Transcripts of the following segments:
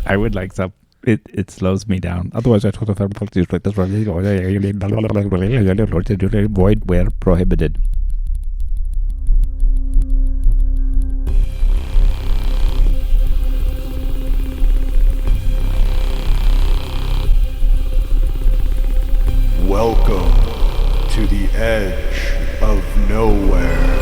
I would like some. It slows me down. Otherwise, I thought of void where prohibited. Welcome to the edge of nowhere.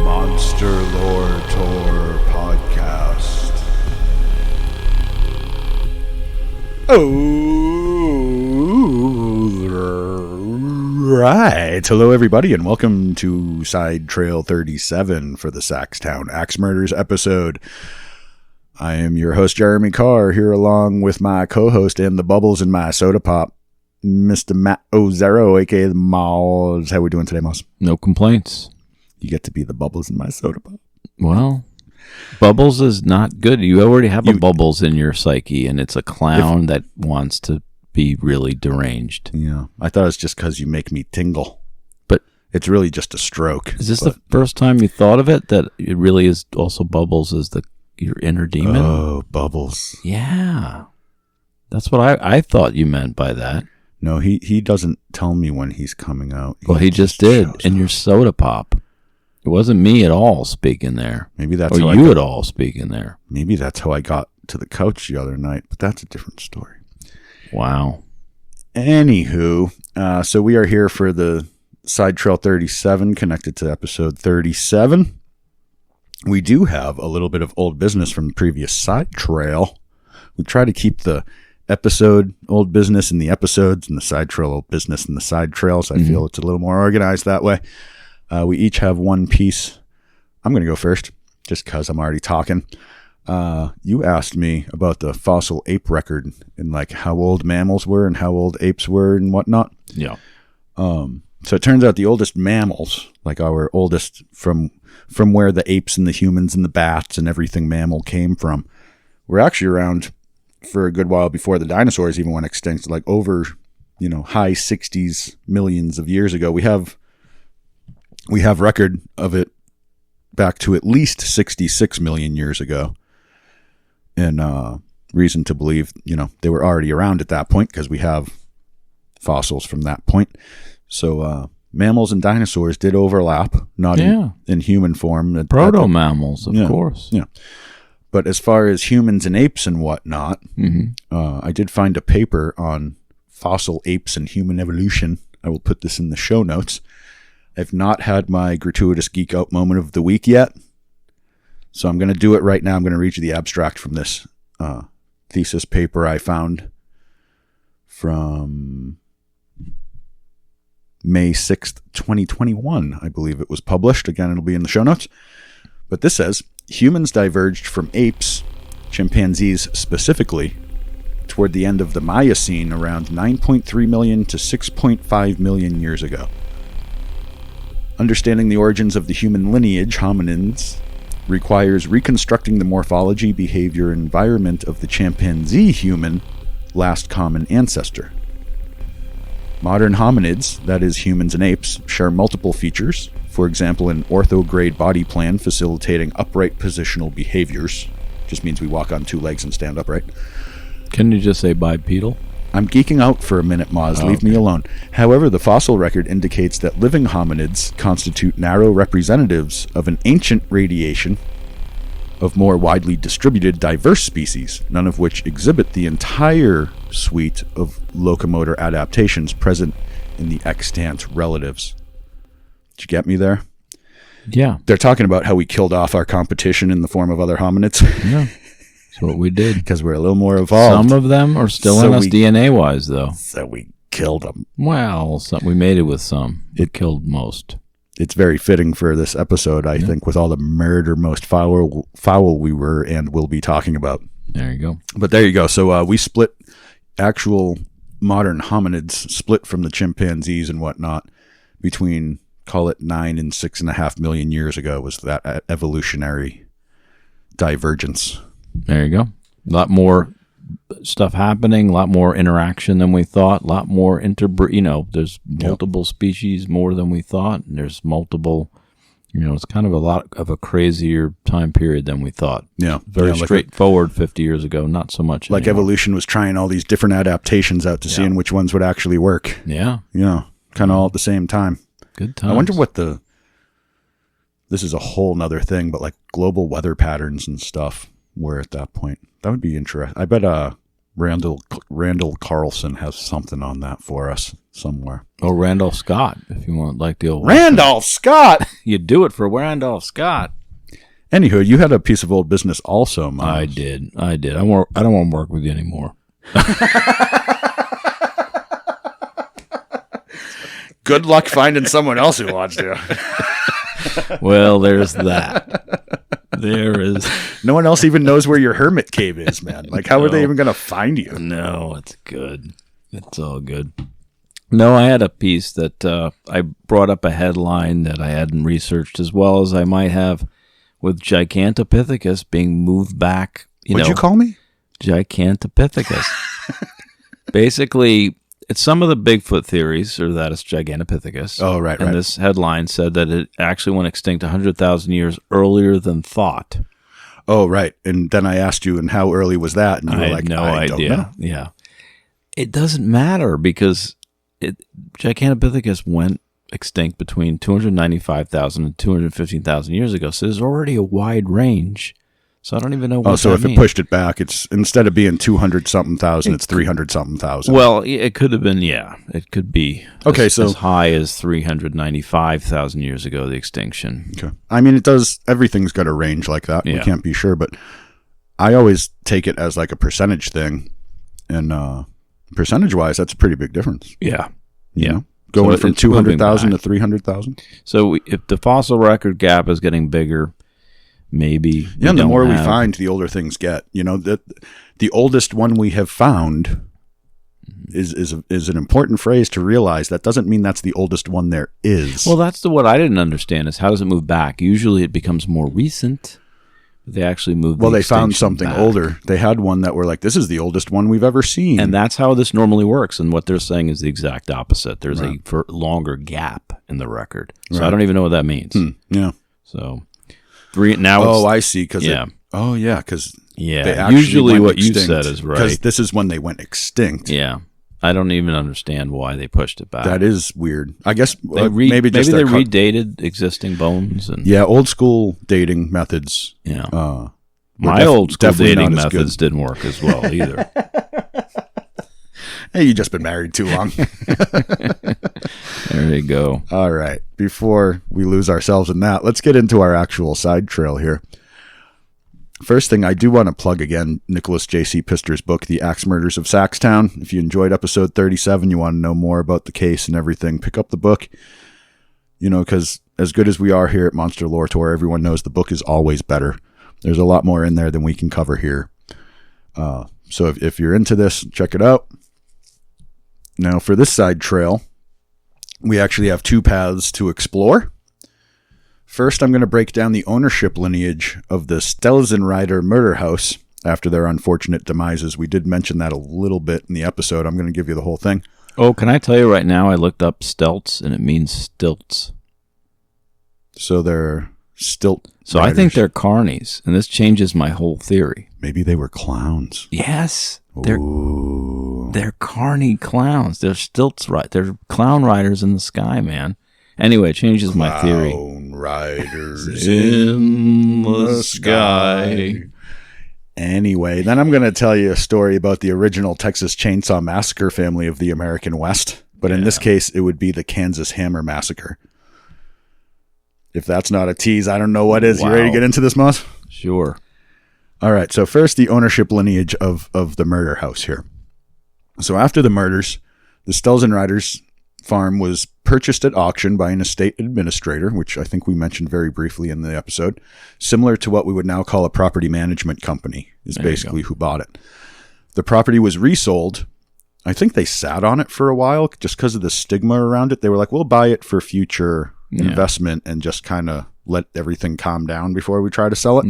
Monster Lore Tour Podcast. Right. Hello, everybody, and welcome to Side Trail 37 for the Saxtown Axe Murders episode. I am your host, Jeremy Carr, here along with my co-host and the bubbles in my soda pop, Mr. Matt Ozero, a.k.a. the Moz. How we doing today, Moz? No complaints. You get to be the bubbles in my soda pop. Well, Bubbles is not good. You already have a Bubbles in your psyche, and it's a clown that wants to be really deranged. Yeah, I thought it was just because you make me tingle. But it's really just a stroke. Is this the first time you thought of it, that it really is also Bubbles as your inner demon? Oh, Bubbles. Yeah. That's what I thought you meant by that. No, he doesn't tell me when he's coming out. He just did in your soda pop. It wasn't me at all speaking there. Maybe that's or how you at all speaking there. Maybe that's how I got to the couch the other night, but that's a different story. Wow. Anywho, so we are here for the Side Trail 37, connected to episode 37. We do have a little bit of old business from the previous Side Trail. We try to keep the episode old business in the episodes and the Side Trail old business in the Side Trails. I feel it's a little more organized that way. We each have one piece. I'm going to go first, just because I'm already talking. You asked me about the fossil ape record and like how old mammals were and how old apes were and whatnot. Yeah. So it turns out the oldest mammals, like our oldest from where the apes and the humans and the bats and everything mammal came from, were actually around for a good while before the dinosaurs even went extinct, like over, high 60s millions of years ago. We have record of it back to at least 66 million years ago. And reason to believe, they were already around at that point because we have fossils from that point. So mammals and dinosaurs did overlap, not in human form. Proto-mammals, of course. Yeah. But as far as humans and apes and whatnot, I did find a paper on fossil apes and human evolution. I will put this in the show notes. I've not had my gratuitous geek out moment of the week yet, so I'm going to do it right now. I'm going to read you the abstract from this thesis paper I found from May 6th, 2021. I believe it was published. Again, it'll be in the show notes. But this says, humans diverged from apes, chimpanzees specifically, toward the end of the Miocene around 9.3 million to 6.5 million years ago. Understanding the origins of the human lineage, hominins, requires reconstructing the morphology, behavior, and environment of the chimpanzee human last common ancestor. Modern hominids, that is humans and apes, share multiple features, for example an orthograde body plan facilitating upright positional behaviors. Just means we walk on two legs and stand upright. Can you just say bipedal? I'm geeking out for a minute, Moz. Leave me alone. However, the fossil record indicates that living hominids constitute narrow representatives of an ancient radiation of more widely distributed, diverse species, none of which exhibit the entire suite of locomotor adaptations present in the extant relatives. Did you get me there? Yeah. They're talking about how we killed off our competition in the form of other hominids. Yeah. That's what we did. Because we're a little more evolved. Some of them are still in us DNA-wise, though. So we killed them. Well, we made it with some. It killed most. It's very fitting for this episode, I think, with all the murder most foul we were and will be talking about. There you go. But there you go. So we split actual modern hominids, split from the chimpanzees and whatnot, between call it 9 and 6.5 million years ago was that evolutionary divergence. There you go. A lot more stuff happening, a lot more interaction than we thought, a lot more there's multiple species more than we thought, and there's multiple, it's kind of a lot of a crazier time period than we thought. Yeah. Very straightforward 50 years ago, not so much like anymore. evolution was trying all these different adaptations out to seeing which ones would actually work. Yeah. Kind of all at the same time. Good times. I wonder what this is a whole nother thing, but like global weather patterns and stuff were at that point. That would be interesting. I bet Randall Carlson has something on that for us somewhere. Or Randolph Scott, if you want, like the old Randolph Scott. You do it for Randolph Scott. Anywho, you had a piece of old business also, Miles. I did. I don't want to work with you anymore. Good luck finding someone else who wants to. Well, there's that. There is. No one else even knows where your hermit cave is, man. Like, how are they even going to find you? No, it's good. It's all good. No, I had a piece that I brought up a headline that I hadn't researched as well as I might have with Gigantopithecus being moved back. What'd you call me? Gigantopithecus. Basically, it's some of the Bigfoot theories are that it's Gigantopithecus. Oh, right, and this headline said that it actually went extinct 100,000 years earlier than thought. Oh, right. And then I asked you, and how early was that? And you were like, no I idea. Don't know. Yeah. It doesn't matter because Gigantopithecus went extinct between 295,000 and 215,000 years ago. So there's already a wide range. So I don't even know what so that if means. It pushed it back, it's instead of being 200-something thousand, it's 300-something thousand. Well, it could have been, it could be as high as 395,000 years ago, the extinction. Okay. I mean, everything's got a range like that. Yeah. We can't be sure, but I always take it as like a percentage thing. And percentage-wise, that's a pretty big difference. Yeah. You know? Going from 200,000 to 300,000. So if the fossil record gap is getting bigger, maybe. Yeah, and the more we find, the older things get. The oldest one we have found is an important phrase to realize. That doesn't mean that's the oldest one there is. Well, that's what I didn't understand is how does it move back? Usually it becomes more recent. They actually moved. Well, they found something older. They had one that were like, this is the oldest one we've ever seen. And that's how this normally works. And what they're saying is the exact opposite. There's a longer gap in the record. So I don't even know what that means. Yeah. So now. I see. Because yeah. Because Usually what you said is right. Because this is when they went extinct. Yeah. I don't even understand why they pushed it back. That is weird. I guess maybe they redated existing bones. And old school dating methods. Yeah. My old school dating methods didn't work as well either. Hey, you've just been married too long. There you go. All right. Before we lose ourselves in that, let's get into our actual side trail here. First thing, I do want to plug again Nicholas J.C. Pistor's book, The Axe Murders of Saxtown. If you enjoyed episode 37, you want to know more about the case and everything, pick up the book. Because as good as we are here at Monster Lore Tour, everyone knows the book is always better. There's a lot more in there than we can cover here. So if you're into this, check it out. Now, for this side trail, we actually have two paths to explore. First, I'm going to break down the ownership lineage of the Stelzreide murder house after their unfortunate demises. We did mention that a little bit in the episode. I'm going to give you the whole thing. Oh, can I tell you right now, I looked up stelts, and it means stilts. So they're stilt So riders. I think they're carnies, and this changes my whole theory. Maybe they were clowns. Yes. They're carny clowns. They're stilts, right? They're clown riders in the sky, man. Anyway, it changes my theory. Clown riders in the sky. Anyway, then I'm going to tell you a story about the original Texas Chainsaw Massacre family of the American West. But in this case, it would be the Kansas Hammer Massacre. If that's not a tease, I don't know what is. Wow. You ready to get into this, Moss? Sure. All right. So first, the ownership lineage of the murder house here. So after the murders, the Stelzreide's farm was purchased at auction by an estate administrator, which I think we mentioned very briefly in the episode, similar to what we would now call a property management company is basically who bought it. The property was resold. I think they sat on it for a while just because of the stigma around it. They were like, we'll buy it for future investment and just kind of let everything calm down before we try to sell it.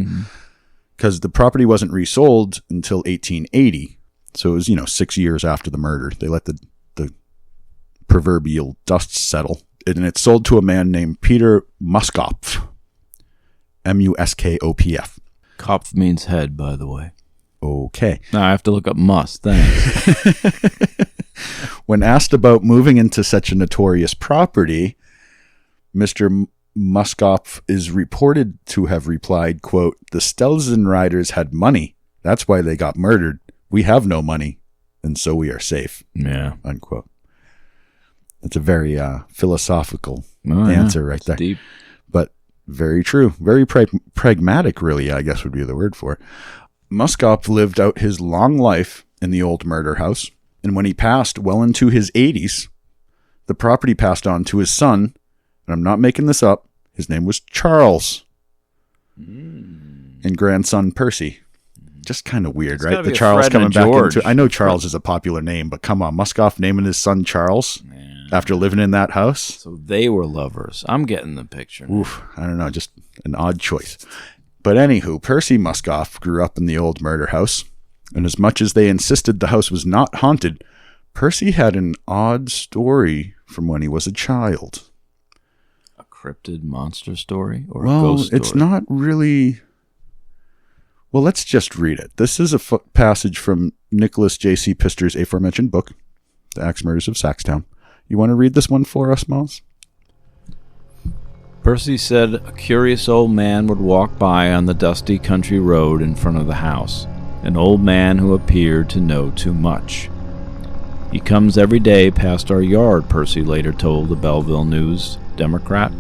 Because the property wasn't resold until 1880. So it was, 6 years after the murder. They let the proverbial dust settle. And it sold to a man named Peter Muskopf. Muskopf. Kopf means head, by the way. Okay. Now I have to look up Mus. Thanks. When asked about moving into such a notorious property, Mr. Muskopf is reported to have replied, quote, "The Stelzreiders had money. That's why they got murdered. We have no money, and so we are safe." Yeah. Unquote. That's a very philosophical answer right there. Deep. But very true. Very pragmatic, really, I guess would be the word for it. Muskopf lived out his long life in the old murder house, and when he passed well into his 80s, the property passed on to his son, and I'm not making this up, his name was Charles, and grandson Percy. Just kind of weird, right? The Charles coming back into... I know Charles is a popular name, but come on, Muskopf naming his son Charles after living in that house? So they were lovers. I'm getting the picture. Oof, I don't know, just an odd choice. But anywho, Percy Muskopf grew up in the old murder house, and as much as they insisted the house was not haunted, Percy had an odd story from when he was a child. A cryptid monster story or a ghost story? It's not really... Well, let's just read it. This is a passage from Nicholas J.C. Pistor's aforementioned book, The Axe Murders of Saxtown. You want to read this one for us, Miles? Percy said a curious old man would walk by on the dusty country road in front of the house, an old man who appeared to know too much. He comes every day past our yard, Percy later told the Belleville News Democrat.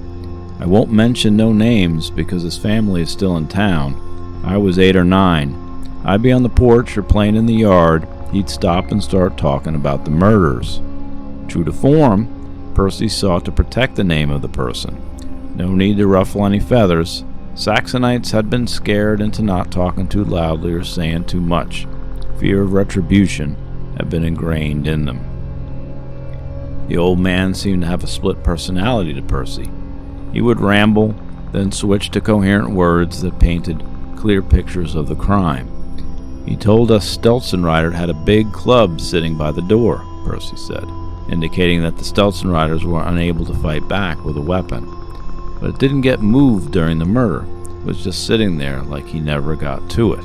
I won't mention no names because his family is still in town. I was 8 or 9. I'd be on the porch or playing in the yard. He'd stop and start talking about the murders. True to form, Percy sought to protect the name of the person. No need to ruffle any feathers. Saxonites had been scared into not talking too loudly or saying too much. Fear of retribution had been ingrained in them. The old man seemed to have a split personality to Percy. He would ramble, then switch to coherent words that painted clear pictures of the crime. He told us Stelzreide had a big club sitting by the door, Percy said, indicating that the Stelzreiders were unable to fight back with a weapon. But it didn't get moved during the murder. It was just sitting there like he never got to it.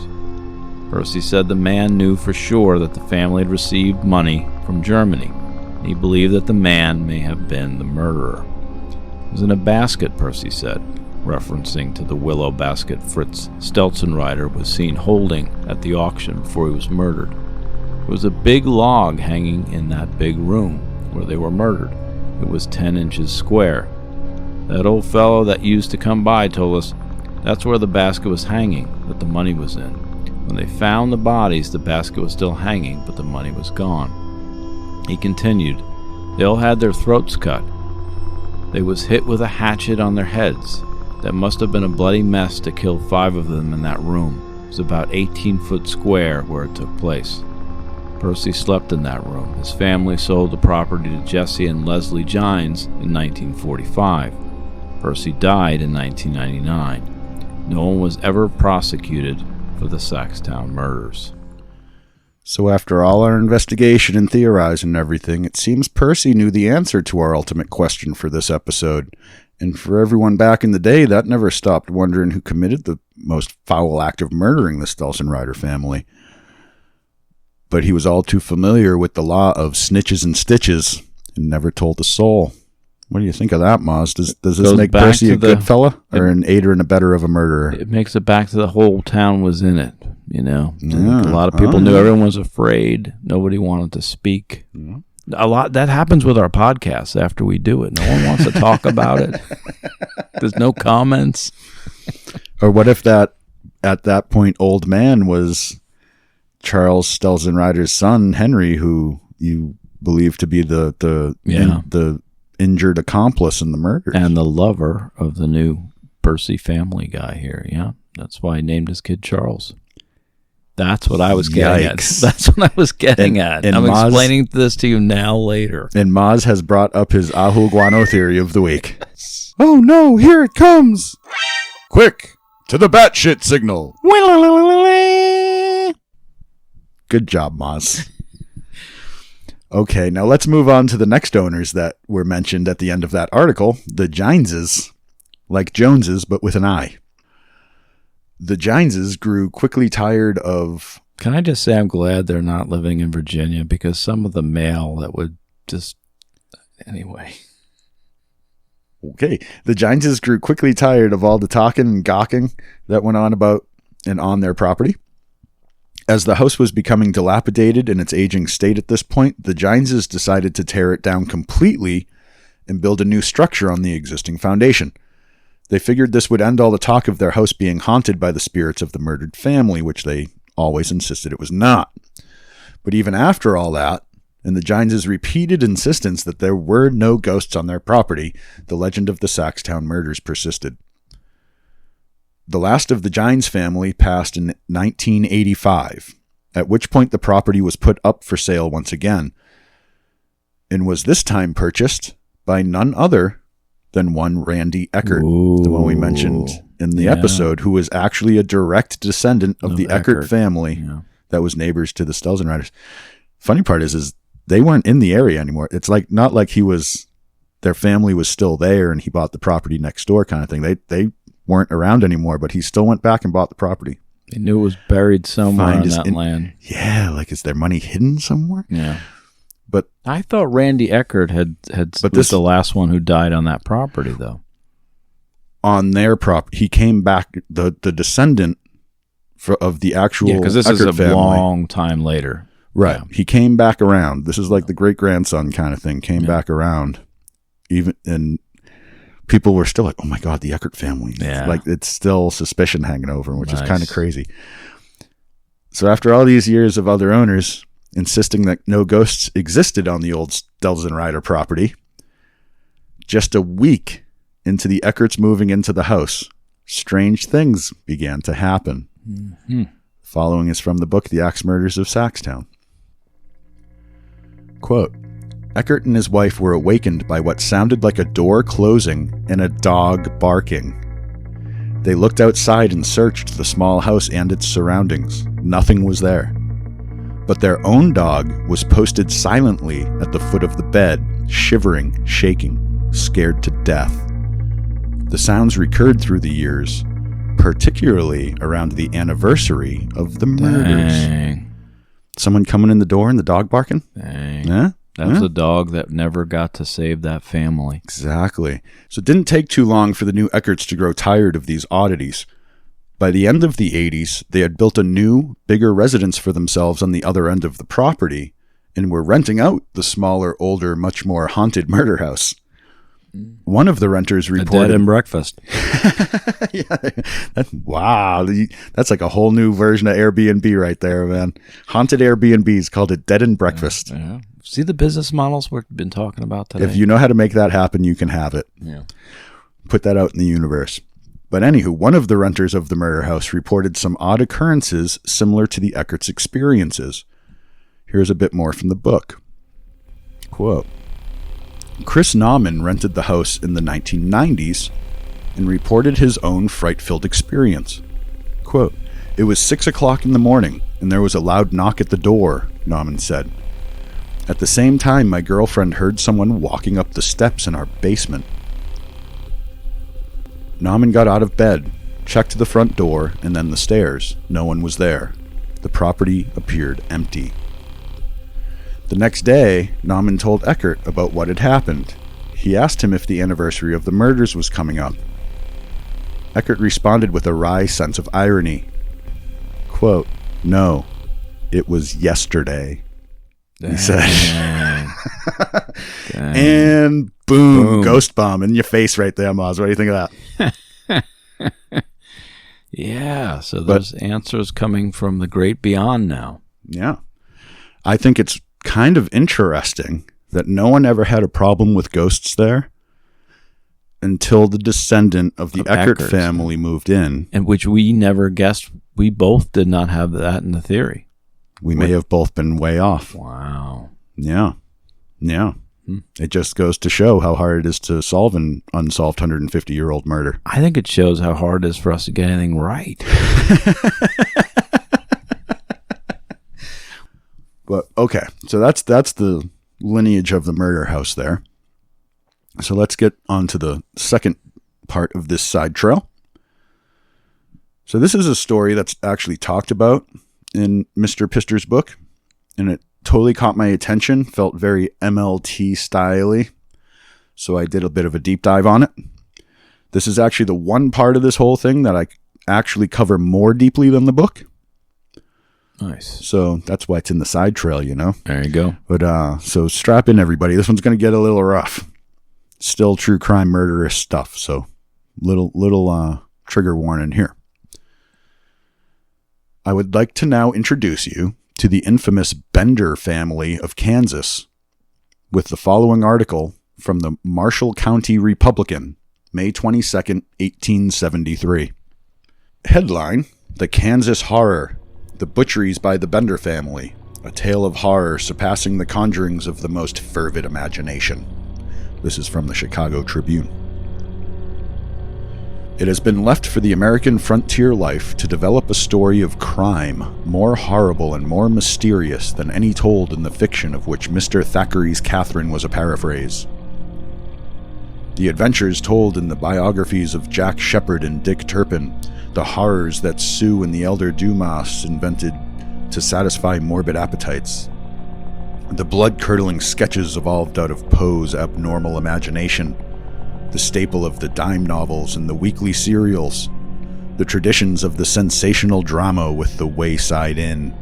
Percy said the man knew for sure that the family had received money from Germany. He believed that the man may have been the murderer. It was in a basket, Percy said, referencing to the willow basket Fritz Stelzreide was seen holding at the auction before he was murdered. There was a big log hanging in that big room where they were murdered. It was 10 inches square. That old fellow that used to come by told us that's where the basket was hanging, that the money was in. When they found the bodies, the basket was still hanging, but the money was gone. He continued, they all had their throats cut. They was hit with a hatchet on their heads. That must have been a bloody mess to kill 5 of them in that room. It was about 18 foot square where it took place. Percy slept in that room. His family sold the property to Jesse and Leslie Gines in 1945. Percy died in 1999. No one was ever prosecuted for the Saxtown murders. So after all our investigation and theorizing and everything, it seems Percy knew the answer to our ultimate question for this episode. And for everyone back in the day, that never stopped wondering who committed the most foul act of murdering the Stelzreide family. But he was all too familiar with the law of snitches and stitches and never told a soul. What do you think of that, Moz? Does this make Percy a good fella or an aider and abetter of a murderer? It makes it back to the whole town was in it, you know. Yeah. A lot of people knew. Everyone was afraid. Nobody wanted to speak. Yeah. A lot that happens with our podcasts after we do it. No one wants to talk about it. There's no comments. Or what if that at that point old man was Charles Stelzreide's son, Henry, who you believe to be the injured accomplice in the murder and the lover of the new Percy family guy here. Yeah, that's why he named his kid Charles. That's what I was getting at. That's what I was getting at. I'm explaining this to you now later. And Maz has brought up his Ahu Guano theory of the week. Oh no, here it comes! Quick, to the batshit signal! Good job, Moz. Okay, now let's move on to the next owners that were mentioned at the end of that article, the Gineses, like Joneses, but with an I. The Gineses grew quickly tired of... Can I just say I'm glad they're not living in Virginia, because some of the mail that would just... Anyway. Okay, the Gineses grew quickly tired of all the talking and gawking that went on about and on their property. As the house was becoming dilapidated in its aging state at this point, the Gineses decided to tear it down completely and build a new structure on the existing foundation. They figured this would end all the talk of their house being haunted by the spirits of the murdered family, which they always insisted it was not. But even after all that, and the Gineses' repeated insistence that there were no ghosts on their property, the legend of the Saxtown murders persisted. The last of the Gines family passed in 1985, at which point the property was put up for sale once again, and was this time purchased by none other than one Randy Eckert, the one we mentioned in the episode, who was actually a direct descendant of the Eckert family that was neighbors to the Stelzreiders. Funny part is they weren't in the area anymore. It's like not like their family was still there and he bought the property next door kind of thing. They weren't around anymore, but he still went back and bought the property. They knew it was buried somewhere on that land. Yeah, like is their money hidden somewhere? Yeah. But I thought Randy Eckert was the last one who died on that property, though. On their property, he came back, the descendant of the actual because this Eckert is a family. long time later. Right. Yeah. He came back around. This is like the great-grandson kind of thing. Came back around. And people were still like, oh my God, the Eckert family. Yeah. Like it's still suspicion hanging over him, which is kind of crazy. So after all these years of other owners insisting that no ghosts existed on the old Stelzreide property, just a week into the Eckerts moving into the house, strange things began to happen. Mm-hmm. Following is from the book, The Axe Murders of Saxtown. Quote, Eckert and his wife were awakened by what sounded like a door closing and a dog barking. They looked outside and searched the small house and its surroundings. Nothing was there. But their own dog was posted silently at the foot of the bed, shivering, shaking, scared to death. The sounds recurred through the years, particularly around the anniversary of the murders. Dang. Someone coming in the door and the dog barking? Dang. Yeah? That was a dog that never got to save that family. Exactly. So it didn't take too long for the new Eckerts to grow tired of these oddities. By the end of the 80s, they had built a new, bigger residence for themselves on the other end of the property and were renting out the smaller, older, much more haunted murder house. One of the renters reported... A dead and breakfast. Wow. That's like a whole new version of Airbnb right there, man. Haunted Airbnbs called it Dead and Breakfast. Yeah. See the business models we've been talking about today? If you know how to make that happen, you can have it. Yeah. Put that out in the universe. But anywho, one of the renters of the murder house reported some odd occurrences similar to the Eckerts' experiences. Here's a bit more from the book. Quote, Chris Nauman rented the house in the 1990s and reported his own fright-filled experience. Quote, It was 6 o'clock in the morning and there was a loud knock at the door, Nauman said. At the same time, my girlfriend heard someone walking up the steps in our basement. Nauman got out of bed, checked the front door and then the stairs. No one was there. The property appeared empty. The next day, Nauman told Eckert about what had happened. He asked him if the anniversary of the murders was coming up. Eckert responded with a wry sense of irony. Quote, No, it was yesterday, he said. And boom, ghost bomb in your face right there, Maz. What do you think of that? Yeah, so there's answers coming from the great beyond now. Yeah. I think it's kind of interesting that no one ever had a problem with ghosts there until the descendant of the Eckert family moved in. And which we never guessed. We both did not have that in the theory. We may have both been way off. Wow. Yeah. Yeah. It just goes to show how hard it is to solve an unsolved 150-year-old murder. I think it shows how hard it is for us to get anything right. But okay, so that's the lineage of the murder house there. So let's get on to the second part of this side trail. So this is a story that's actually talked about in Mr. Pistor's book, and it totally caught my attention, felt very MLT style-y, so I did a bit of a deep dive on it. This is actually the one part of this whole thing that I actually cover more deeply than the book. Nice. So that's why it's in the side trail, you know. There you go. But so strap in, everybody. This one's going to get a little rough. Still true crime murderous stuff, so little trigger warning here. I would like to now introduce you to the infamous Bender family of Kansas with the following article from the Marshall County Republican, May 22nd, 1873. Headline: The Kansas Horror. The Butcheries by the Bender Family. A tale of horror surpassing the conjurings of the most fervid imagination. This is from the Chicago Tribune. It has been left for the American frontier life to develop a story of crime more horrible and more mysterious than any told in the fiction of which Mr. Thackeray's Catherine was a paraphrase. The adventures told in the biographies of Jack Sheppard and Dick Turpin, the horrors that Sue and the elder Dumas invented to satisfy morbid appetites, the blood-curdling sketches evolved out of Poe's abnormal imagination, the staple of the dime novels and the weekly serials, the traditions of the sensational drama with the Wayside Inn,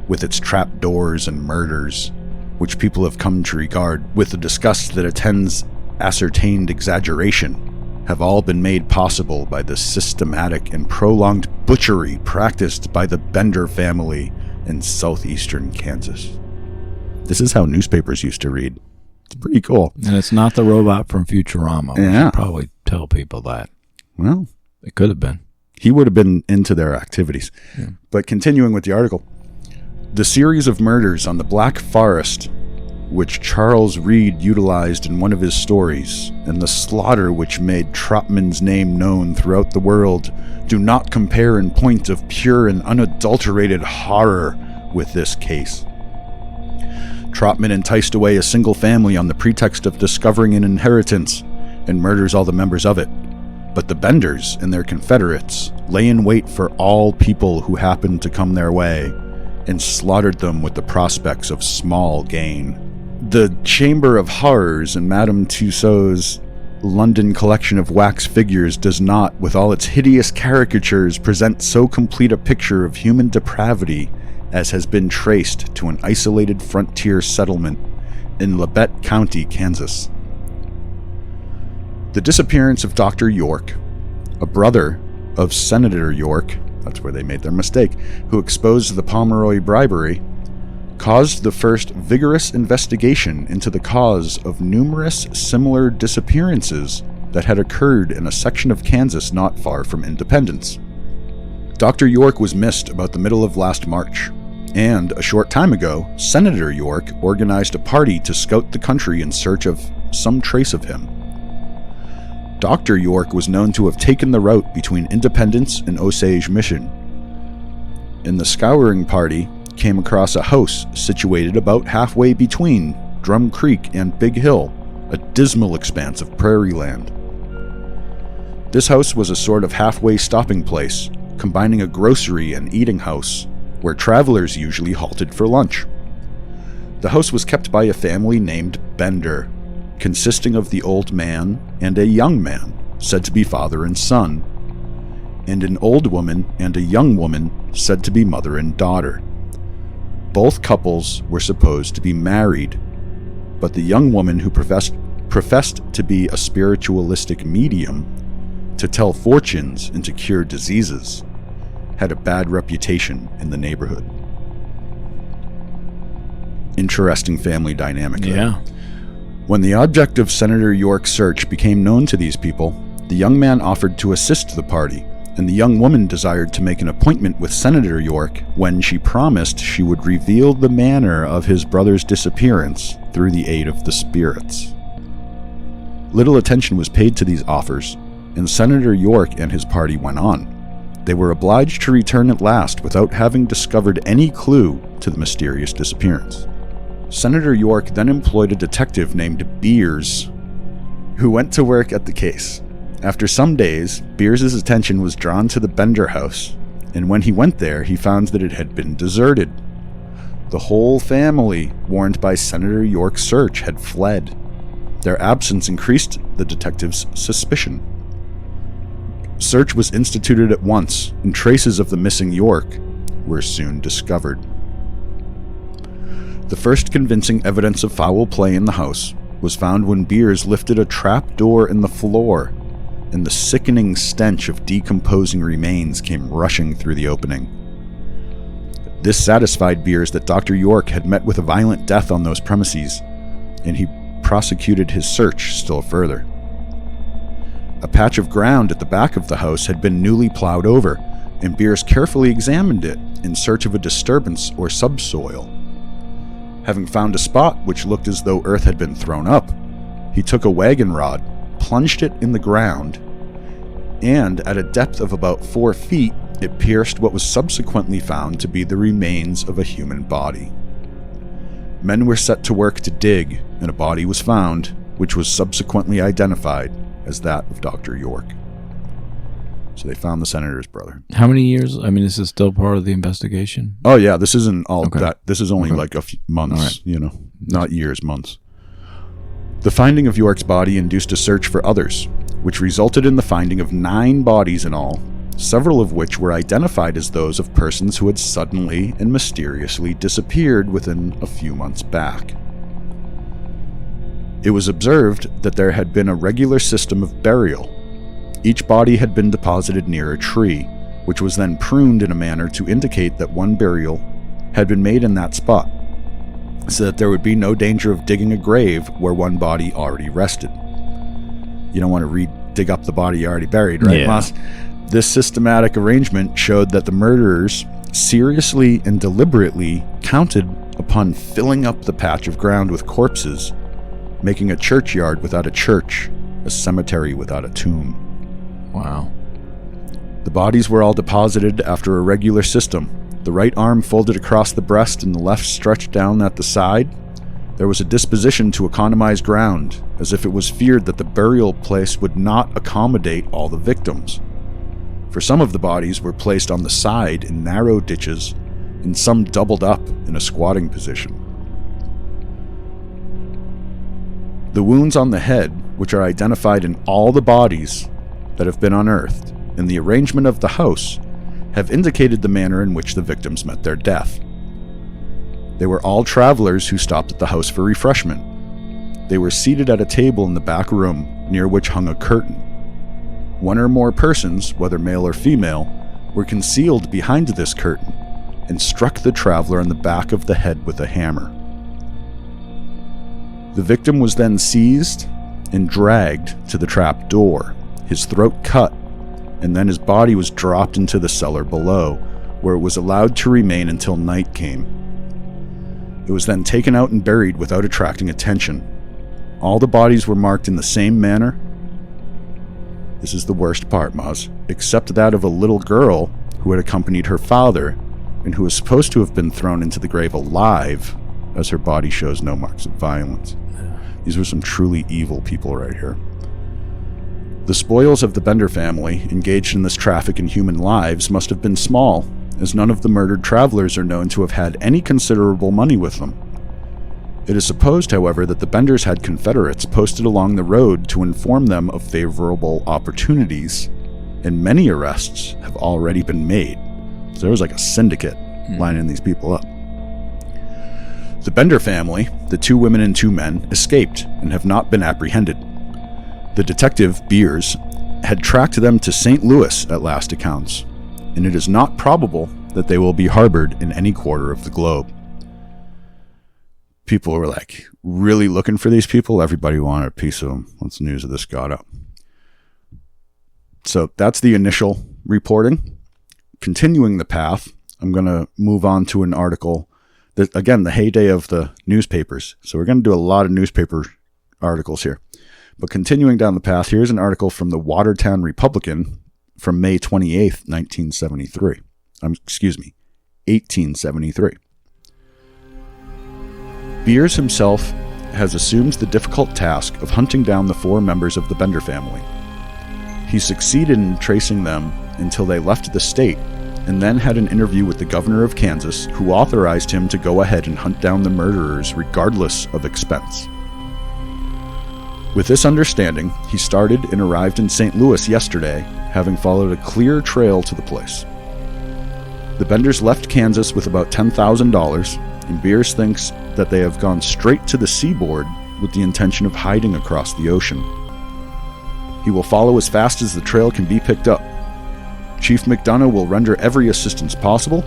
with its trapdoors and murders, which people have come to regard with the disgust that attends ascertained exaggeration, have all been made possible by the systematic and prolonged butchery practiced by the Bender family in southeastern Kansas. This is how newspapers used to read. It's pretty cool. And it's not the robot from Futurama. Yeah. We should probably tell people that. Well, it could have been. He would have been into their activities. Yeah. But continuing with the article, the series of murders on the Black Forest, which Charles Reade utilized in one of his stories, and the slaughter which made Trotman's name known throughout the world, do not compare in point of pure and unadulterated horror with this case. Trotman enticed away a single family on the pretext of discovering an inheritance, and murders all the members of it. But the Benders and their confederates lay in wait for all people who happened to come their way, and slaughtered them with the prospects of small gain. The Chamber of Horrors and Madame Tussauds' London collection of wax figures does not, with all its hideous caricatures, present so complete a picture of human depravity as has been traced to an isolated frontier settlement in Labette County, Kansas. The disappearance of Dr. York, a brother of Senator York, that's where they made their mistake, who exposed the Pomeroy bribery, caused the first vigorous investigation into the cause of numerous similar disappearances that had occurred in a section of Kansas not far from Independence. Dr. York was missed about the middle of last March, and a short time ago, Senator York organized a party to scout the country in search of some trace of him. Dr. York was known to have taken the route between Independence and Osage Mission. In the scouring party, came across a house situated about halfway between Drum Creek and Big Hill, a dismal expanse of prairie land. This house was a sort of halfway stopping place, combining a grocery and eating house, where travelers usually halted for lunch. The house was kept by a family named Bender, consisting of the old man and a young man, said to be father and son, and an old woman and a young woman, said to be mother and daughter. Both couples were supposed to be married, but the young woman who professed to be a spiritualistic medium, to tell fortunes and to cure diseases, had a bad reputation in the neighborhood. Interesting family dynamic. Yeah. When the object of Senator York's search became known to these people, the young man offered to assist the party, and the young woman desired to make an appointment with Senator York when she promised she would reveal the manner of his brother's disappearance through the aid of the spirits. Little attention was paid to these offers, and Senator York and his party went on. They were obliged to return at last without having discovered any clue to the mysterious disappearance. Senator York then employed a detective named Beers, who went to work at the case. After some days, Beers' attention was drawn to the Bender house, and when he went there, he found that it had been deserted. The whole family, warned by Senator York's search, had fled. Their absence increased the detective's suspicion. Search was instituted at once, and traces of the missing York were soon discovered. The first convincing evidence of foul play in the house was found when Beers lifted a trap door in the floor, and the sickening stench of decomposing remains came rushing through the opening. This satisfied Beers that Dr. York had met with a violent death on those premises, and he prosecuted his search still further. A patch of ground at the back of the house had been newly plowed over, and Beers carefully examined it in search of a disturbance or subsoil. Having found a spot which looked as though earth had been thrown up, he took a wagon rod, plunged it in the ground, and at a depth of about 4 feet, it pierced what was subsequently found to be the remains of a human body. Men were set to work to dig, and a body was found, which was subsequently identified as that of Dr. York. So they found the senator's brother. How many years? I mean, this is still part of the investigation? Oh yeah, this isn't all Okay. that. This is only Okay. like a few months, All right. you know, not years, months. The finding of York's body induced a search for others, which resulted in the finding of 9 bodies in all, several of which were identified as those of persons who had suddenly and mysteriously disappeared within a few months back. It was observed that there had been a regular system of burial. Each body had been deposited near a tree, which was then pruned in a manner to indicate that one burial had been made in that spot, so that there would be no danger of digging a grave where one body already rested. You don't want to dig up the body you already buried, right, Yeah. Moss? This systematic arrangement showed that the murderers seriously and deliberately counted upon filling up the patch of ground with corpses, making a churchyard without a church, a cemetery without a tomb. Wow. The bodies were all deposited after a regular system. The right arm folded across the breast and the left stretched down at the side. There was a disposition to economize ground, as if it was feared that the burial place would not accommodate all the victims. For some of the bodies were placed on the side in narrow ditches, and some doubled up in a squatting position. The wounds on the head, which are identified in all the bodies that have been unearthed, and the arrangement of the house, have indicated the manner in which the victims met their death. They were all travelers who stopped at the house for refreshment. They were seated at a table in the back room, near which hung a curtain. One or more persons, whether male or female, were concealed behind this curtain and struck the traveler on the back of the head with a hammer. The victim was then seized and dragged to the trap door, his throat cut, and then his body was dropped into the cellar below, where it was allowed to remain until night came. It was then taken out and buried without attracting attention. All the bodies were marked in the same manner. This is the worst part, Maz, except that of a little girl who had accompanied her father and who was supposed to have been thrown into the grave alive, as her body shows no marks of violence. These were some truly evil people right here. The spoils of the Bender family, engaged in this traffic in human lives, must have been small, as none of the murdered travelers are known to have had any considerable money with them. It is supposed, however, that the Benders had Confederates posted along the road to inform them of favorable opportunities, and many arrests have already been made. So there was like a syndicate lining these people up. The Bender family, the 2 women and 2 men, escaped and have not been apprehended. The detective, Beers, had tracked them to St. Louis at last accounts, and it is not probable that they will be harbored in any quarter of the globe. People were like really looking for these people. Everybody wanted a piece of them once the news of this got up. So that's the initial reporting. Continuing the path, I'm going to move on to an article that, again, the heyday of the newspapers. So we're going to do a lot of newspaper articles here. But continuing down the path, here's an article from the Watertown Republican from May 28th, 1973. 1873. Beers himself has assumed the difficult task of hunting down the 4 members of the Bender family. He succeeded in tracing them until they left the state, and then had an interview with the governor of Kansas, who authorized him to go ahead and hunt down the murderers regardless of expense. With this understanding, he started and arrived in St. Louis yesterday, having followed a clear trail to the place. The Benders left Kansas with about $10,000, and Beers thinks that they have gone straight to the seaboard with the intention of hiding across the ocean. He will follow as fast as the trail can be picked up. Chief McDonough will render every assistance possible.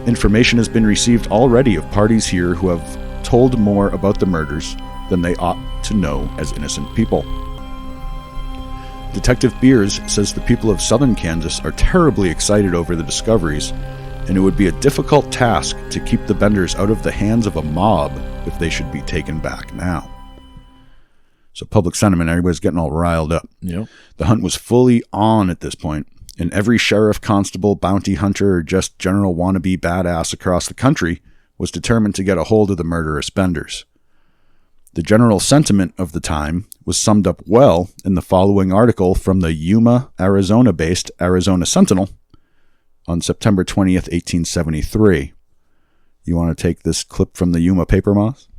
Information has been received already of parties here who have told more about the murders than they ought to know as innocent people. Detective Beers says the people of southern Kansas are terribly excited over the discoveries, and it would be a difficult task to keep the Benders out of the hands of a mob if they should be taken back now. So public sentiment, everybody's getting all riled up. Yep. The hunt was fully on at this point, and every sheriff, constable, bounty hunter, or just general wannabe badass across the country was determined to get a hold of the murderous Benders. The general sentiment of the time was summed up well in the following article from the Yuma, Arizona-based Arizona Sentinel on September 20th, 1873. You want to take this clip from the Yuma paper, Moss?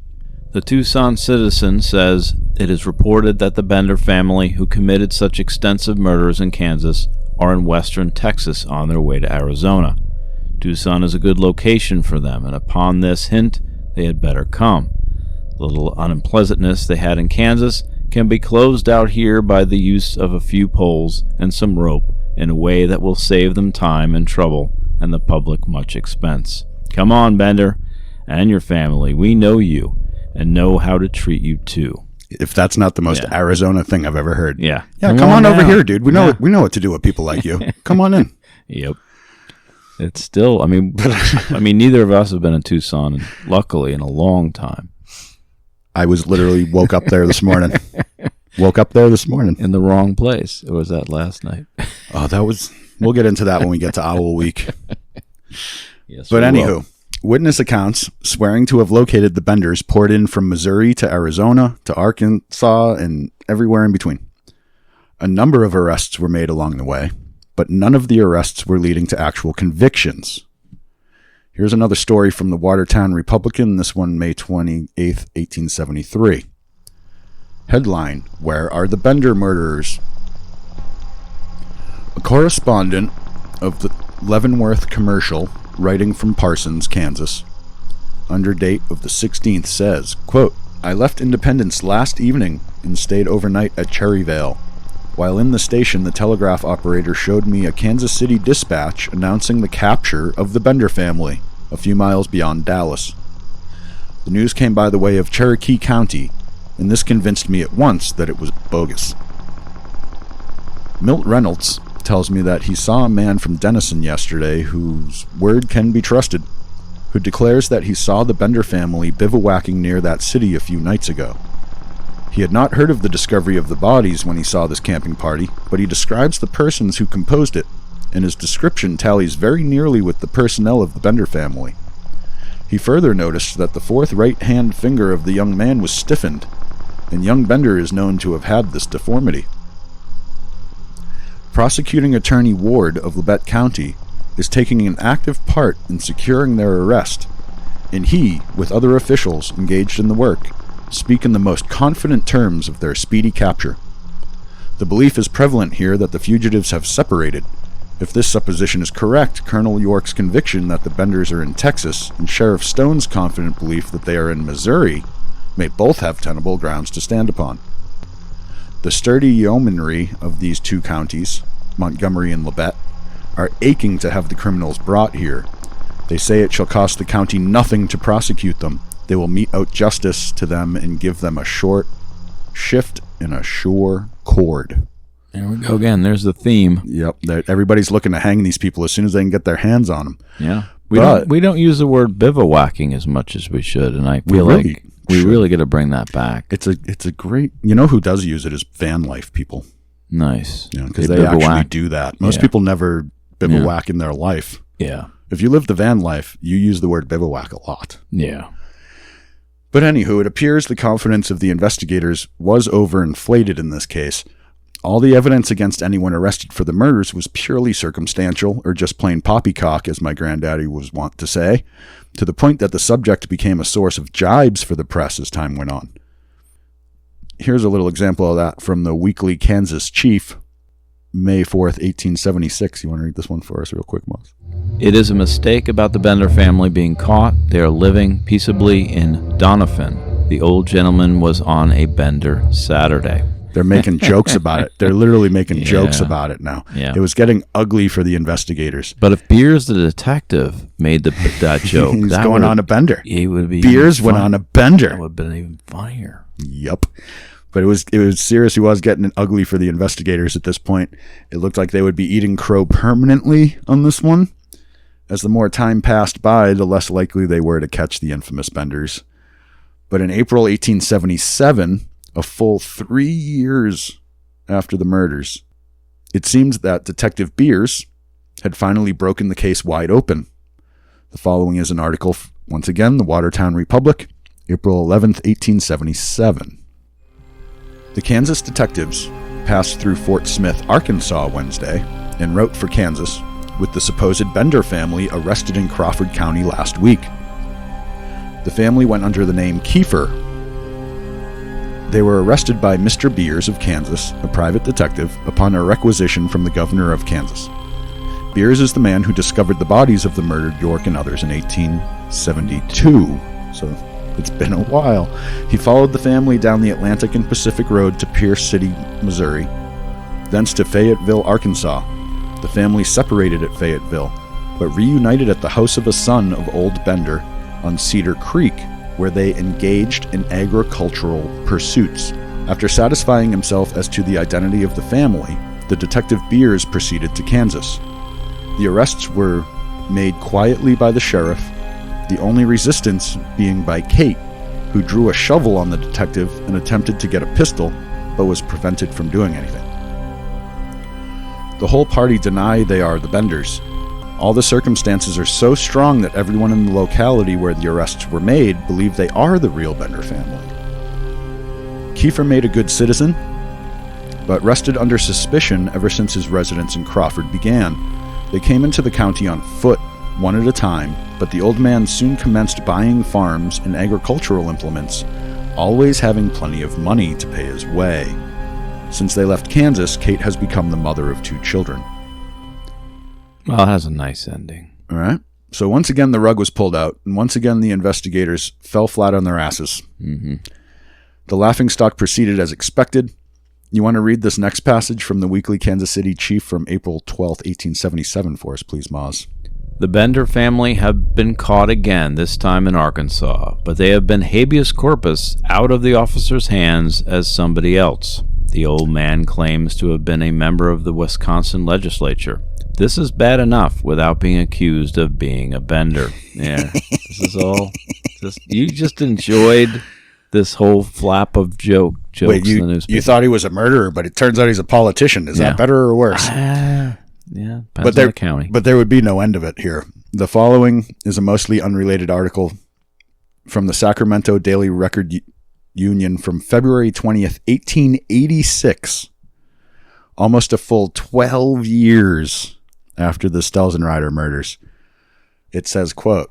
The Tucson Citizen says, "It is reported that the Bender family who committed such extensive murders in Kansas are in western Texas on their way to Arizona. Tucson is a good location for them, and upon this hint, they had better come. The little unpleasantness they had in Kansas can be closed out here by the use of a few poles and some rope in a way that will save them time and trouble and the public much expense. Come on, Bender, and your family. We know you and know how to treat you too." If that's not the most Arizona thing I've ever heard. Yeah. Yeah, come on over here, dude. We know what to do with people like you. Come on in. Yep. It's still, I mean, neither of us have been in Tucson, luckily, in a long time. I was literally woke up there this morning. In the wrong place. It was that last night. Oh, we'll get into that when we get to Owl Week. Yes. But anywho, witness accounts swearing to have located the Benders poured in from Missouri to Arizona to Arkansas and everywhere in between. A number of arrests were made along the way, but none of the arrests were leading to actual convictions. Here's another story from the Watertown Republican, this one May 28th, 1873. Headline, "Where are the Bender murderers?" A correspondent of the Leavenworth Commercial, writing from Parsons, Kansas, under date of the 16th, says, quote, "I left Independence last evening and stayed overnight at Cherryvale. While in the station, the telegraph operator showed me a Kansas City dispatch announcing the capture of the Bender family a few miles beyond Dallas. The news came by the way of Cherokee County, and this convinced me at once that it was bogus. Milt Reynolds tells me that he saw a man from Denison yesterday whose word can be trusted, who declares that he saw the Bender family bivouacking near that city a few nights ago. He had not heard of the discovery of the bodies when he saw this camping party, but he describes the persons who composed it, and his description tallies very nearly with the personnel of the Bender family. He further noticed that the fourth right-hand finger of the young man was stiffened, and young Bender is known to have had this deformity. Prosecuting Attorney Ward of Labette County is taking an active part in securing their arrest, and he, with other officials engaged in the work, speak in the most confident terms of their speedy capture. The belief is prevalent here that the fugitives have separated. If this supposition is correct, Colonel York's conviction that the Benders are in Texas and Sheriff Stone's confident belief that they are in Missouri may both have tenable grounds to stand upon. The sturdy yeomanry of these two counties, Montgomery and Labette, are aching to have the criminals brought here. They say it shall cost the county nothing to prosecute them. They will mete out justice to them and give them a short shift and a sure cord. There we go again. There's the theme. Yep. Everybody's looking to hang these people as soon as they can get their hands on them. Yeah. We don't use the word bivouacking as much as we should, and I feel like we really got to bring that back. It's a great, you know who does use it is van life people. Nice. Because they actually do that. Most people never bivouac in their life. Yeah. If you live the van life, you use the word bivouac a lot. Yeah. But anywho, it appears the confidence of the investigators was overinflated in this case. All the evidence against anyone arrested for the murders was purely circumstantial, or just plain poppycock, as my granddaddy was wont to say, to the point that the subject became a source of jibes for the press as time went on. Here's a little example of that from the Weekly Kansas Chief, May 4th, 1876. You want to read this one for us real quick, Moss? It is a mistake about the Bender family being caught. They are living peaceably in Doniphan. The old gentleman was on a Bender Saturday. They're making jokes about it. They're literally making jokes about it now. Yeah. It was getting ugly for the investigators. But if Beers the detective made that joke, he's going on a bender. He would be. Beers went on a bender. That would have been even funnier. Yep. But it was serious. He was getting ugly for the investigators at this point. It looked like they would be eating crow permanently on this one. As the more time passed by, the less likely they were to catch the infamous benders. But in April 1877, a full 3 years after the murders, it seems that Detective Beers had finally broken the case wide open. The following is an article, once again, the Watertown Republic, April 11th, 1877. The Kansas detectives passed through Fort Smith, Arkansas Wednesday and wrote for Kansas with the supposed Bender family arrested in Crawford County last week. The family went under the name Kiefer. They were arrested by Mr. Beers of Kansas, a private detective, upon a requisition from the governor of Kansas. Beers is the man who discovered the bodies of the murdered York and others in 1872. So it's been a while. He followed the family down the Atlantic and Pacific Road to Pierce City, Missouri, thence to Fayetteville, Arkansas. The family separated at Fayetteville, but reunited at the house of a son of Old Bender on Cedar Creek, where they engaged in agricultural pursuits. After satisfying himself as to the identity of the family, the detective Beers proceeded to Kansas. The arrests were made quietly by the sheriff, the only resistance being by Kate, who drew a shovel on the detective and attempted to get a pistol, but was prevented from doing anything. The whole party deny they are the Benders. All the circumstances are so strong that everyone in the locality where the arrests were made believe they are the real Bender family. Kiefer made a good citizen, but rested under suspicion ever since his residence in Crawford began. They came into the county on foot, one at a time, but the old man soon commenced buying farms and agricultural implements, always having plenty of money to pay his way. Since they left Kansas, Kate has become the mother of 2 children. Well, it has a nice ending. All right. So once again, the rug was pulled out, and once again, the investigators fell flat on their asses. Mm-hmm. The laughingstock proceeded as expected. You want to read this next passage from the Weekly Kansas City Chief from April 12th, 1877 for us, please, Moz. The Bender family have been caught again, this time in Arkansas, but they have been habeas corpus out of the officer's hands as somebody else. The old man claims to have been a member of the Wisconsin legislature. This is bad enough without being accused of being a Bender. Yeah, this is all. You just enjoyed this whole flap of jokes in the newspaper. You thought he was a murderer, but it turns out he's a politician. Is that better or worse? Yeah, depends on the county. But there would be no end of it here. The following is a mostly unrelated article from the Sacramento Daily Record Union from February 20th, 1886. Almost a full 12 years after the Stelzreide murders. It says, quote,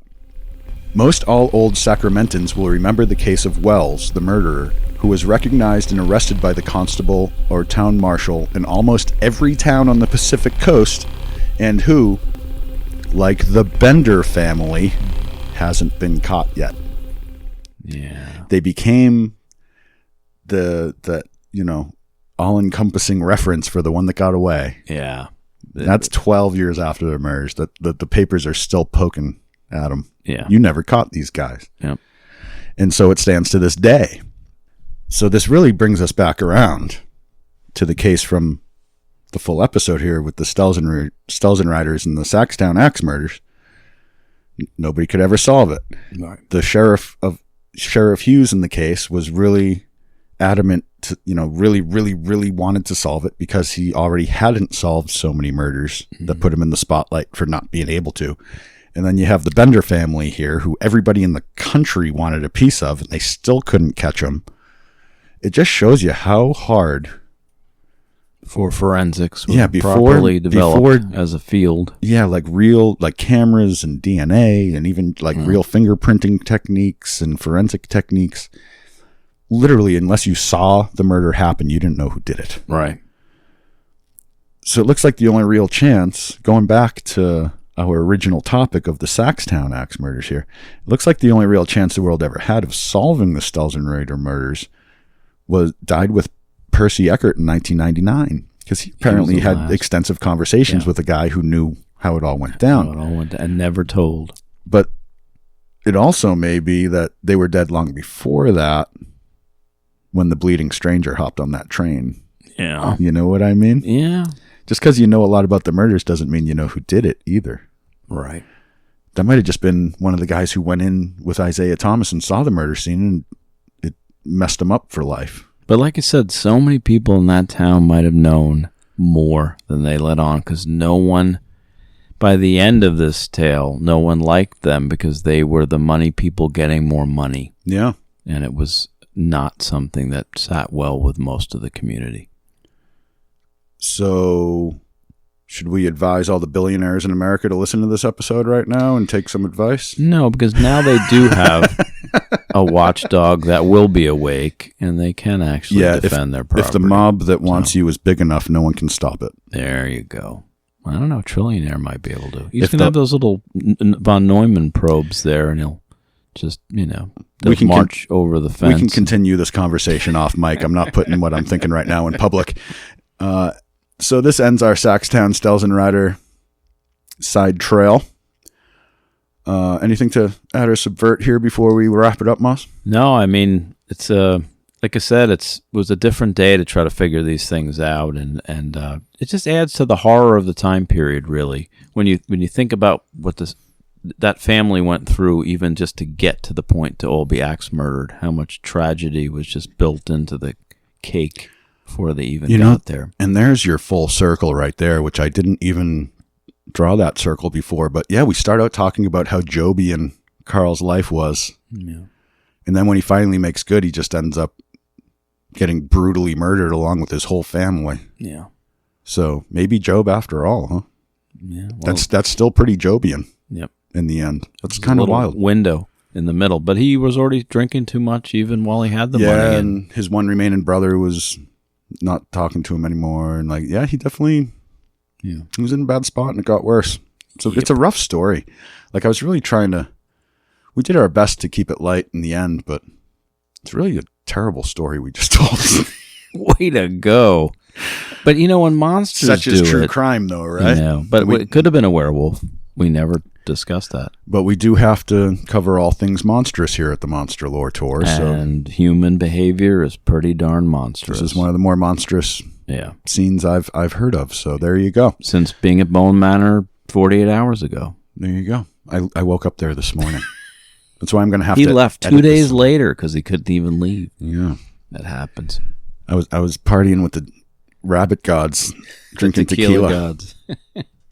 "Most all old Sacramentans will remember the case of Wells, the murderer, who was recognized and arrested by the constable or town marshal in almost every town on the Pacific coast, and who, like the Bender family, hasn't been caught yet." Yeah. They became the all-encompassing reference for the one that got away. Yeah. That's 12 years after the murders. The papers are still poking at them. Yeah. You never caught these guys. Yep. And so it stands to this day. So this really brings us back around to the case from the full episode here with the Stelzreiders and the Saxtown axe murders, nobody could ever solve it. Right. The Sheriff Hughes in the case was really adamant to, really wanted to solve it because he already hadn't solved so many murders that put him in the spotlight for not being able to. And then you have the Bender family here, who everybody in the country wanted a piece of, and they still couldn't catch him. It just shows you how hard for forensics, properly developed as a field. Yeah, like real, like cameras and DNA, and even like real fingerprinting techniques and forensic techniques. Literally, unless you saw the murder happen, you didn't know who did it. Right. So it looks like the only real chance, going back to our original topic of the Saxtown axe murders here, it looks like the only real chance the world ever had of solving the Stelzreide murders died with Percy Eckert in 1999, because he apparently had extensive conversations with a guy who knew how it all went down. And never told. But it also may be that they were dead long before that, when the bleeding stranger hopped on that train. Yeah. You know what I mean? Yeah. Just because you know a lot about the murders doesn't mean you know who did it either. Right. That might have just been one of the guys who went in with Isaiah Thomas and saw the murder scene, and it messed him up for life. But like I said, so many people in that town might have known more than they let on, because no one, by the end of this tale, no one liked them because they were the money people getting more money. Yeah. And it was not something that sat well with most of the community. So, should we advise all the billionaires in America to listen to this episode right now and take some advice? No, because now they do have a watchdog that will be awake, and they can actually defend their property. If the mob that wants you is big enough, no one can stop it. There you go. I don't know. Trillionaire might be able to. He's going to have those little von Neumann probes there, and he'll just, we can march over the fence. We can continue this conversation off mic. I'm not putting what I'm thinking right now in public. So this ends our Saxtown Stelzreide side trail. Anything to add or subvert here before we wrap it up, Moss? No, I mean, it's like I said, it was a different day to try to figure these things out, and it just adds to the horror of the time period, really. When you think about what that family went through, even just to get to the point to all be axe murdered, how much tragedy was just built into the cake before they even got there. And there's your full circle right there, which I didn't even draw that circle before. But yeah, we start out talking about how Jovian Carl's life was. Yeah. And then when he finally makes good, he just ends up getting brutally murdered along with his whole family. Yeah. So maybe Job after all, huh? Yeah. Well, that's still pretty Jovian. Yep. In the end. That's kind of wild. Window in the middle. But he was already drinking too much even while he had the money. Yeah, and his one remaining brother was not talking to him anymore. And he definitely he was in a bad spot, and it got worse. So It's a rough story. I was really we did our best to keep it light in the end, but it's really a terrible story we just told. Way to go. But when monsters such do is true it, crime though, right? But it could have been a werewolf. We never discussed that. But we do have to cover all things monstrous here at the Monster Lore Tour. And human behavior is pretty darn monstrous. This is one of the more monstrous scenes I've heard of. So there you go. Since being at Bone Manor 48 hours ago. There you go. I woke up there this morning. That's why I'm going to have He to. He left 2 days later because he couldn't even leave. Yeah, that happens. I was partying with the rabbit gods, drinking tequila gods.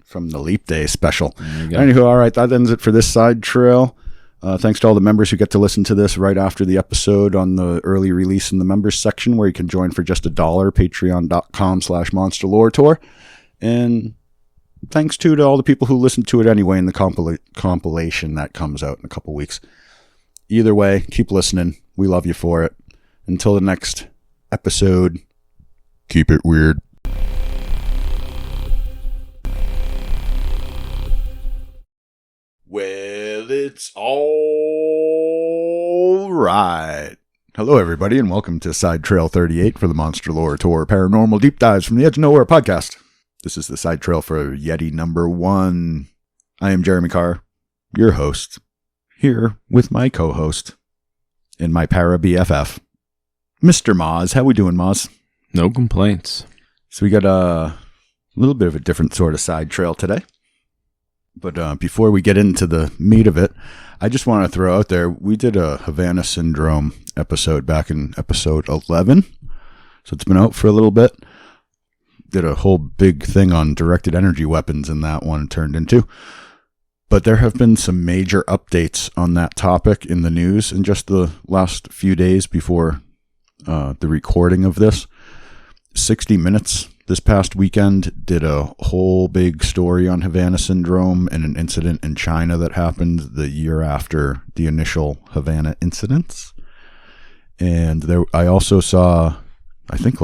from the Leap Day special. Anywho, all right, that ends it for this side trail. Thanks to all the members who get to listen to this right after the episode on the early release in the members section, where you can join for just $1, patreon.com/monsterloretour. And thanks to all the people who listened to it anyway in the compilation that comes out in a couple weeks. Either way, keep listening. We love you for it. Until the next episode, keep it weird. Well, it's all right. Hello, everybody, and welcome to Side Trail 38 for the Monster Lore Tour Paranormal Deep Dives from the Edge of Nowhere podcast. This is the Side Trail for Yeti number 1. I am Jeremy Carr, your host, here with my co-host and my para BFF, Mr. Moz. How we doing, Moz? No complaints. So we got little bit of a different sort of side trail today. But before we get into the meat of it, I just want to throw out there, we did a Havana Syndrome episode back in episode 11. So it's been out for a little bit. Did a whole big thing on directed energy weapons in that one turned into. But there have been some major updates on that topic in the news in just the last few days before the recording of this. 60 Minutes this past weekend did a whole big story on Havana Syndrome and an incident in China that happened the year after the initial Havana incidents. And I also saw, I think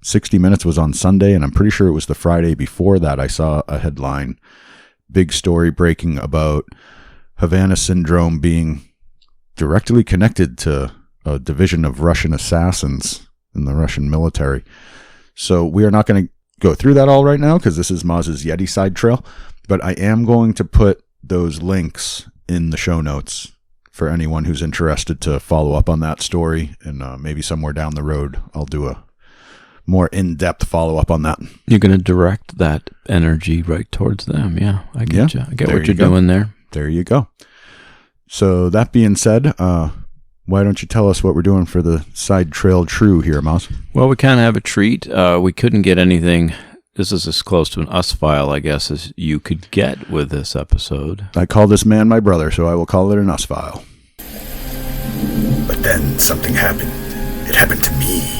60 Minutes was on Sunday, and I'm pretty sure it was the Friday before that I saw a headline, big story breaking about Havana Syndrome being directly connected to a division of Russian assassins in the Russian military. So we are not going to go through that all right now because this is Maz's Yeti side trail, but I am going to put those links in the show notes for anyone who's interested to follow up on that story, and maybe somewhere down the road I'll do a more in-depth follow-up on that. You're going to direct that energy right towards them. Yeah, I get you. I get what you're doing there. There you go. So that being said, why don't you tell us what we're doing for the Side Trail True here, Maz? Well, we kind of have a treat. We couldn't get anything. This is as close to an us file, I guess, as you could get with this episode. I call this man my brother, so I will call it an us file. But then something happened. It happened to me.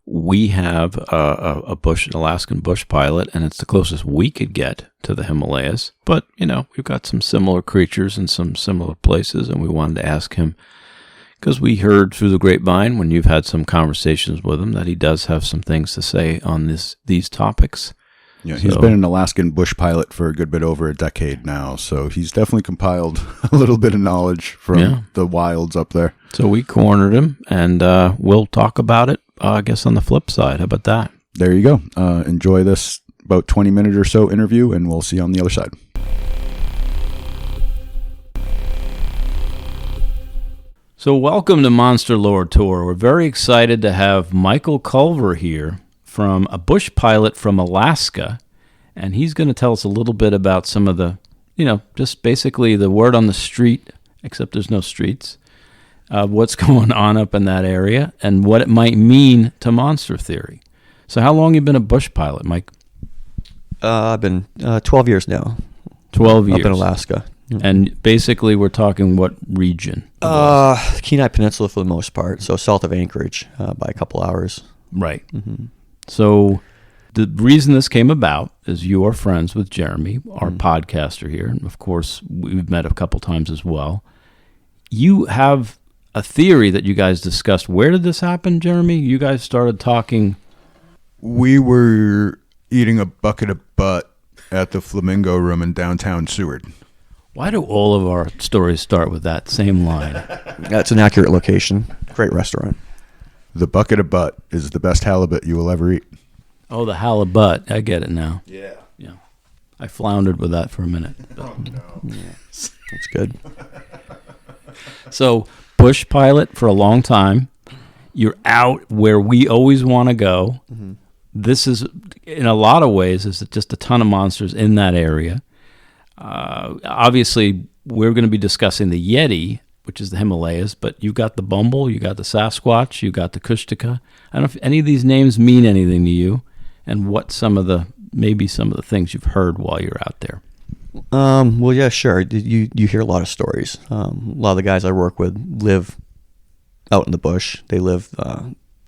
We have an Alaskan bush pilot, and it's the closest we could get to the Himalayas. But, we've got some similar creatures in some similar places, and we wanted to ask him, because we heard through the grapevine when you've had some conversations with him that he does have some things to say on these topics. Yeah, he's been an Alaskan bush pilot for a good bit over a decade now, so he's definitely compiled a little bit of knowledge from the wilds up there. So we cornered him, and we'll talk about it, I guess, on the flip side. How about that? There you go. Enjoy this about 20-minute or so interview, and we'll see you on the other side. So welcome to Monster Lore Tour. We're very excited to have Michael Culver here, from a bush pilot from Alaska, and he's going to tell us a little bit about some of the, just basically the word on the street, except there's no streets, what's going on up in that area and what it might mean to monster theory. So how long have you been a bush pilot, Mike? I've been 12 years now. 12 years. Up in Alaska. And basically we're talking what region? Kenai Peninsula for the most part, so south of Anchorage by a couple hours. Right. Mm-hmm. So the reason this came about is you are friends with Jeremy, our podcaster here. And of course, we've met a couple times as well. You have a theory that you guys discussed. Where did this happen, Jeremy? You guys started talking. We were eating a bucket of butt at the Flamingo Room in downtown Seward. Why do all of our stories start with that same line? That's an accurate location. Great restaurant. The bucket of butt is the best halibut you will ever eat. Oh, the halibut. I get it now. Yeah. I floundered with that for a minute. Oh, no. Yeah. That's good. So, bush pilot for a long time. You're out where we always want to go. Mm-hmm. This is, in a lot of ways, is just a ton of monsters in that area. Obviously, we're going to be discussing the Yeti, which is the Himalayas, but you got the Bumble, you got the Sasquatch, you got the Kushtaka. I don't know if any of these names mean anything to you, and what some of the things you've heard while you're out there. Well, yeah, sure. You hear a lot of stories. A lot of the guys I work with live out in the bush. They live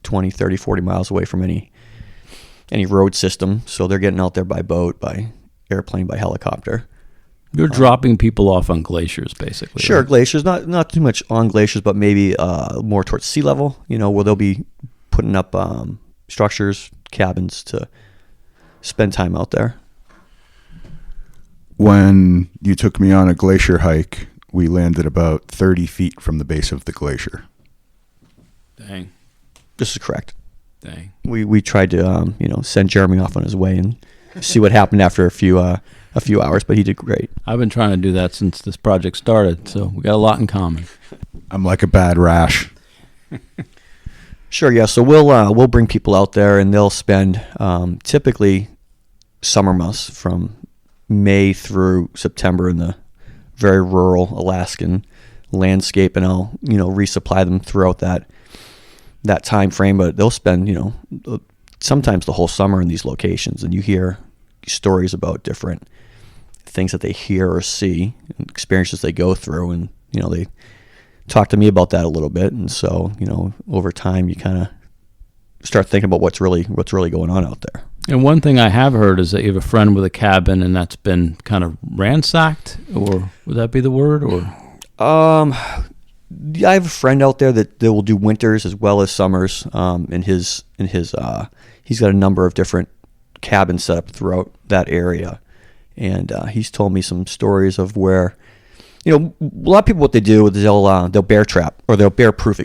20, 30, 40 miles away from any road system, so they're getting out there by boat, by airplane, by helicopter. You're dropping people off on glaciers, basically. Sure, right? Glaciers, not too much on glaciers, but maybe more towards sea level, where they'll be putting up structures, cabins to spend time out there. When you took me on a glacier hike, we landed about 30 feet from the base of the glacier. Dang. This is correct. Dang. We tried to send Jeremy off on his way and see what happened after a few hours, but he did great. I've been trying to do that since this project started, so we got a lot in common. I'm like a bad rash. Sure, yeah. So we'll bring people out there, and they'll spend typically summer months from May through September in the very rural Alaskan landscape, and I'll resupply them throughout that time frame. But they'll spend sometimes the whole summer in these locations, and you hear stories about different things that they hear or see, and experiences they go through, and they talk to me about that a little bit. And so over time you kind of start thinking about what's really going on out there. And one thing I have heard is that you have a friend with a cabin, and that's been kind of ransacked, or would that be the word? Or I have a friend out there that will do winters as well as summers. He's got a number of different cabins set up throughout that area, and he's told me some stories of where a lot of people, what they do is they'll bear trap, or they'll bear proof,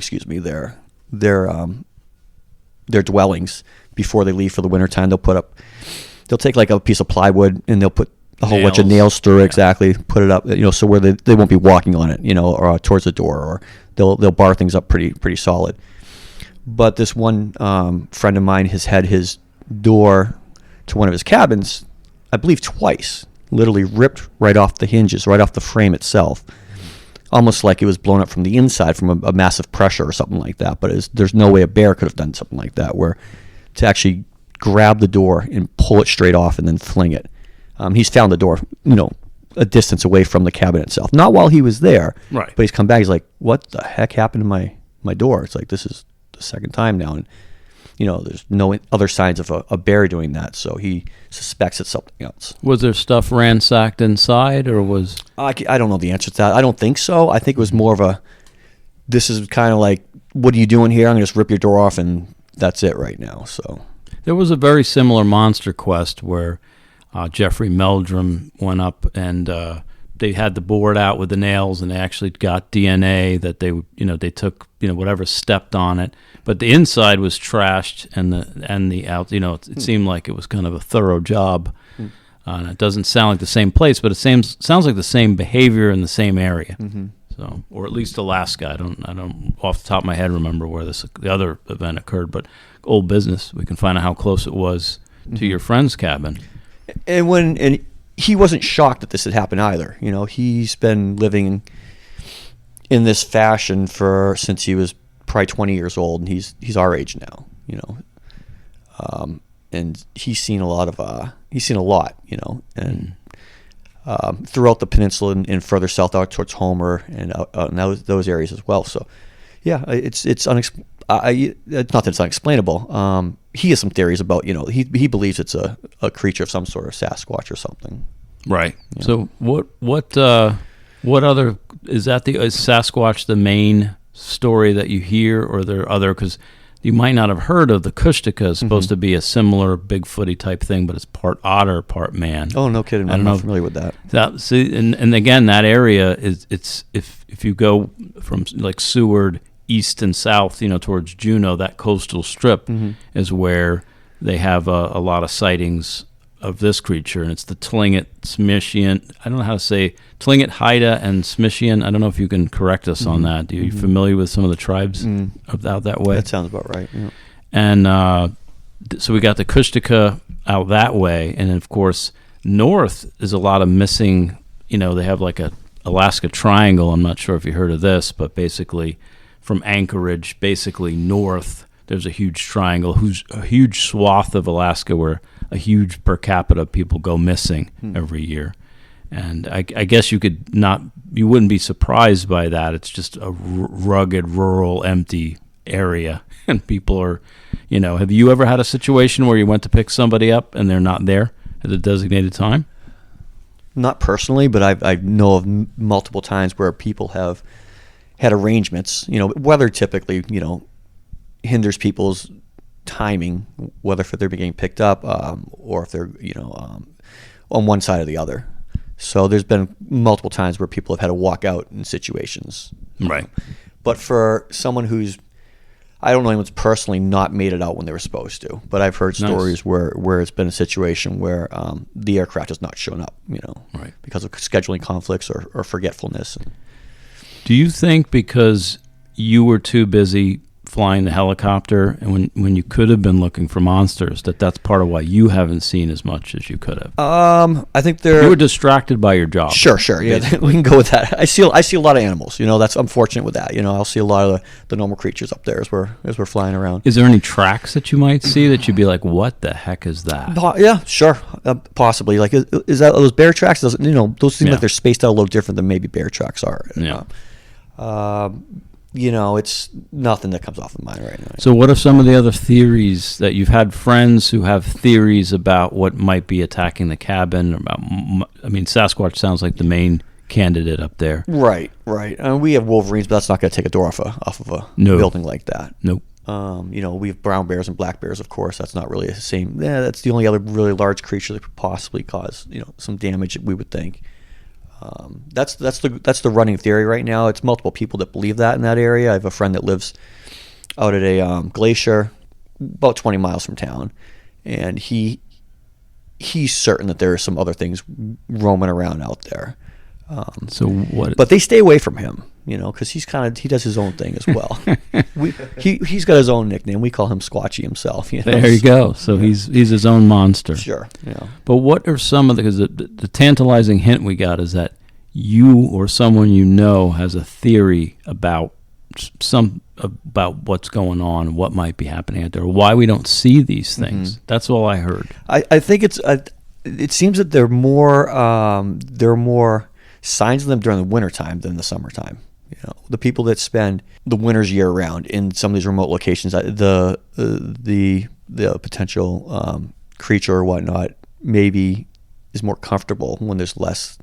their dwellings before they leave for the wintertime. They'll take like a piece of plywood, and they'll put a whole bunch of nails through it, exactly, put it up, so where they won't be walking on it, or towards the door, or they'll bar things up pretty solid. But this one friend of mine has had his door to one of his cabins, I believe twice, literally ripped right off the hinges, right off the frame itself, almost like it was blown up from the inside from a massive pressure or something like that. But there's no way a bear could have done something like that, where to actually grab the door and pull it straight off and then fling it. He's found the door, a distance away from the cabin itself. Not while he was there, right? But he's come back. He's like, "What the heck happened to my door?" It's like, this is the second time now, and there's no other signs of a bear doing that, so he suspects it's something else. Was there stuff ransacked inside, or was... I don't know the answer to that. I don't think so. I think it was more of this is kind of like, what are you doing here? I'm going to just rip your door off, and that's it right now. So there was a very similar monster quest where Jeffrey Meldrum went up, and they had the board out with the nails, and they actually got DNA that they took, whatever stepped on it, but the inside was trashed, and the out, it seemed like it was kind of a thorough job. And it doesn't sound like the same place, but it sounds like the same behavior in the same area. Mm-hmm. So, or at least Alaska. I don't off the top of my head remember where the other event occurred, but old business. We can find out how close it was to your friend's cabin. And he wasn't shocked that this had happened either. He's been living in this fashion since he was probably 20 years old, and he's our age now. And he's seen a lot, and throughout the peninsula and further south out towards Homer and out in those areas as well. So, yeah, it's not that it's unexplainable. He has some theories about, he believes it's a creature of some sort of Sasquatch or something. Right. So what other is Sasquatch the main story that you hear, or are there other, because you might not have heard of the Kushtaka, is supposed to be a similar Bigfooty type thing, but it's part otter, part man. Oh, no kidding. I'm not familiar with that. See, and again, that area it's if you go from like Seward east and south, towards Juneau, that coastal strip is where they have a lot of sightings of this creature, and it's the Tlingit Smishian. I don't know how to say Tlingit, Haida, and Smishian. I don't know if you can correct us on that. Are you familiar with some of the tribes out that way? That sounds about right. Yeah. And so we got the Kushtaka out that way, and then of course north is a lot of missing. They have like a Alaska Triangle. I'm not sure if you heard of this, but basically from Anchorage, basically north, there's a huge triangle, who's a huge swath of Alaska where a huge per capita people go missing every year. And I guess you wouldn't be surprised by that. It's just a rugged, rural, empty area. And people are, have you ever had a situation where you went to pick somebody up and they're not there at the designated time? Not personally, but I know of multiple times where people have had arrangements, weather typically, hinders people's timing, whether if they're getting picked up or if they're, on one side or the other. So there's been multiple times where people have had to walk out in situations. Right. But for someone who's, I don't know anyone's personally not made it out when they were supposed to, but I've heard stories where it's been a situation where the aircraft has not shown up, right, because of scheduling conflicts or forgetfulness. Do you think because you were too busy flying the helicopter, and when you could have been looking for monsters, that's part of why you haven't seen as much as you could have. I think you were distracted by your job. Sure. Yeah, we can go with that. I see a lot of animals. That's I'm fortunate with that. I'll see a lot of the normal creatures up there as we're flying around. Is there any tracks that you might see that you'd be like, what the heck is that? Yeah, sure, possibly. Like, is that those bear tracks? Those seem like they're spaced out a little different than maybe bear tracks are. Yeah. It's nothing that comes off the mind right now. So what are some of the other theories that you've had friends who have theories about what might be attacking the cabin? Sasquatch sounds like the main candidate up there. Right. We have wolverines, but that's not going to take a door off of a building like that. Nope. We have brown bears and black bears, of course. That's not really the same. Yeah, that's the only other really large creature that could possibly cause, some damage, we would think. That's the running theory right now. It's multiple people that believe that in that area. I have a friend that lives out at a glacier about 20 miles from town, and he's certain that there are some other things roaming around out there. So what? But they stay away from him, because he does his own thing as well. He's got his own nickname. We call him Squatchy himself. There you go. So he's his own monster. Sure. Yeah. But what are some of because the tantalizing hint we got is that you or someone has a theory about what's going on, what might be happening out there, why we don't see these things. Mm-hmm. That's all I heard. I think it seems that there are more signs of them during the wintertime than the summertime. The people that spend the winters year round in some of these remote locations, the potential creature or whatnot maybe is more comfortable when there's less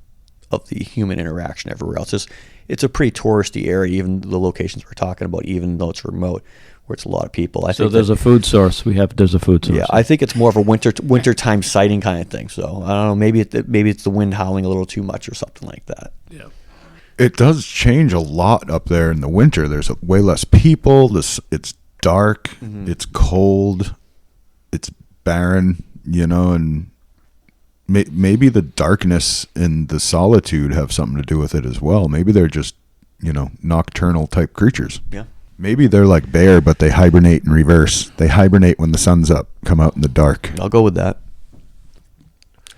of the human interaction everywhere else. It's a pretty touristy area, even the locations we're talking about, even though it's remote, where it's a lot of people. I think there's a food source. There's a food source. Yeah, I think it's more of a wintertime sighting kind of thing. So I don't know. Maybe it's the wind howling a little too much or something like that. Yeah. It does change a lot up there in the winter. There's way less people. It's dark. Mm-hmm. It's cold. It's barren. And maybe the darkness and the solitude have something to do with it as well. Maybe they're just nocturnal type creatures. Yeah. Maybe they're like bear, but they hibernate in reverse. They hibernate when the sun's up, come out in the dark. I'll go with that.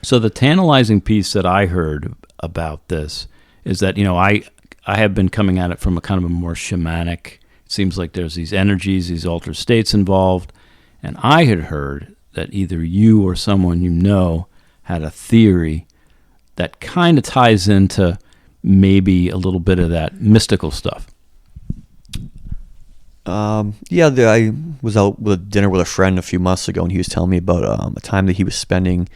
So the tantalizing piece that I heard about this is that, I have been coming at it from a kind of a more shamanic, it seems like there's these energies, these altered states involved. And I had heard that either you or someone had a theory that kind of ties into maybe a little bit of that mystical stuff. I was out with dinner with a friend a few months ago, and he was telling me about a time that he was spending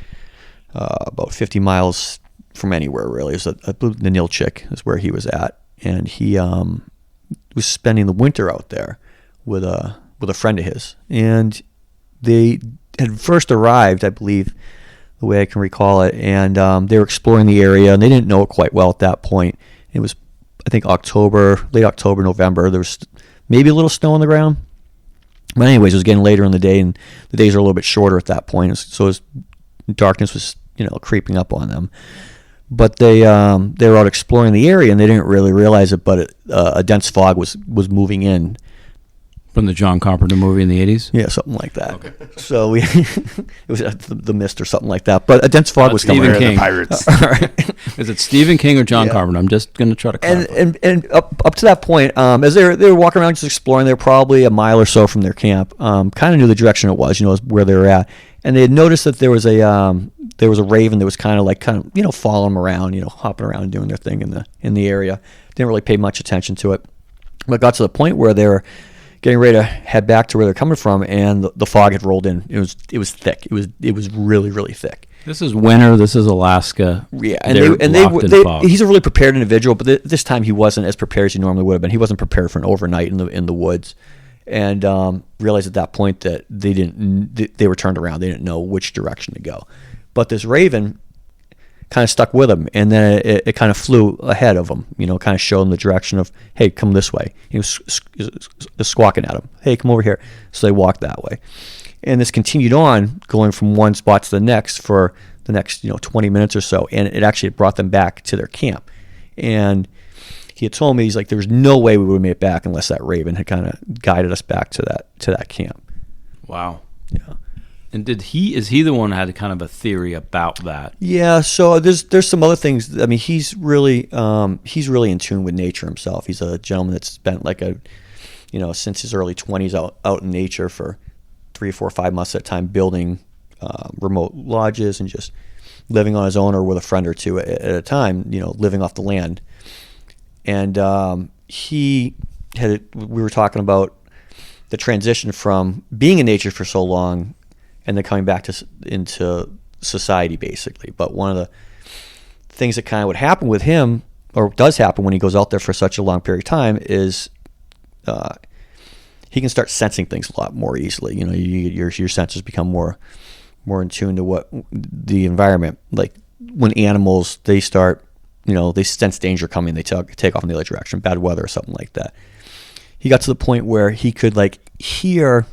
about 50 miles from anywhere, really. It was the Nilchik is where he was at, and he was spending the winter out there with a friend of his. And they had first arrived, I believe, the way I can recall it, and they were exploring the area, and they didn't know it quite well at that point. It was, I think, late October, November. There was maybe a little snow on the ground. But anyways, it was getting later in the day, and the days are a little bit shorter at that point. So darkness was, creeping up on them. But they were out exploring the area, and they didn't really realize it, but a dense fog was moving in. From the John Carpenter movie in the 80s? Yeah, something like that. Okay. So it was the Mist or something like that. But a dense fog was coming. Stephen King. The Pirates. Is it Stephen King or John Carpenter? I'm just going to try to clarify. And up to that point, as they were walking around just exploring, they were probably a mile or so from their camp. Kind of knew the direction it was, where they were at. And they had noticed that there was a raven that was kind of following them around, hopping around and doing their thing in the area. Didn't really pay much attention to it. But it got to the point where they were getting ready to head back to where they're coming from, and the fog had rolled in. It was thick. It was really, really thick. This is winter. This is Alaska. Yeah, he's a really prepared individual, but this time he wasn't as prepared as he normally would have been. He wasn't prepared for an overnight in the woods, and realized at that point that they were turned around. They didn't know which direction to go. But this raven kind of stuck with him, and then it kind of flew ahead of him, kind of showed him the direction of, hey, come this way. He was squawking at him, hey, come over here. So they walked that way. And this continued on, going from one spot to the next for the next 20 minutes or so, and it actually brought them back to their camp. And he had told me, he's like, there was no way we would have made it back unless that raven had kind of guided us back to that camp. Wow. Yeah. And is he the one who had kind of a theory about that? Yeah, so there's some other things. I mean, he's really in tune with nature himself. He's a gentleman that's spent since his early 20s out in nature for 3, 4, 5 months at a time, building remote lodges and just living on his own or with a friend or two at a time, living off the land. And we were talking about the transition from being in nature for so long and then coming back into society, basically. But one of the things that kind of would happen with him, or does happen when he goes out there for such a long period of time, is he can start sensing things a lot more easily. Your senses become more in tune to what the environment. Like when animals, they start, they sense danger coming, they take off in the other direction, bad weather or something like that. He got to the point where he could hear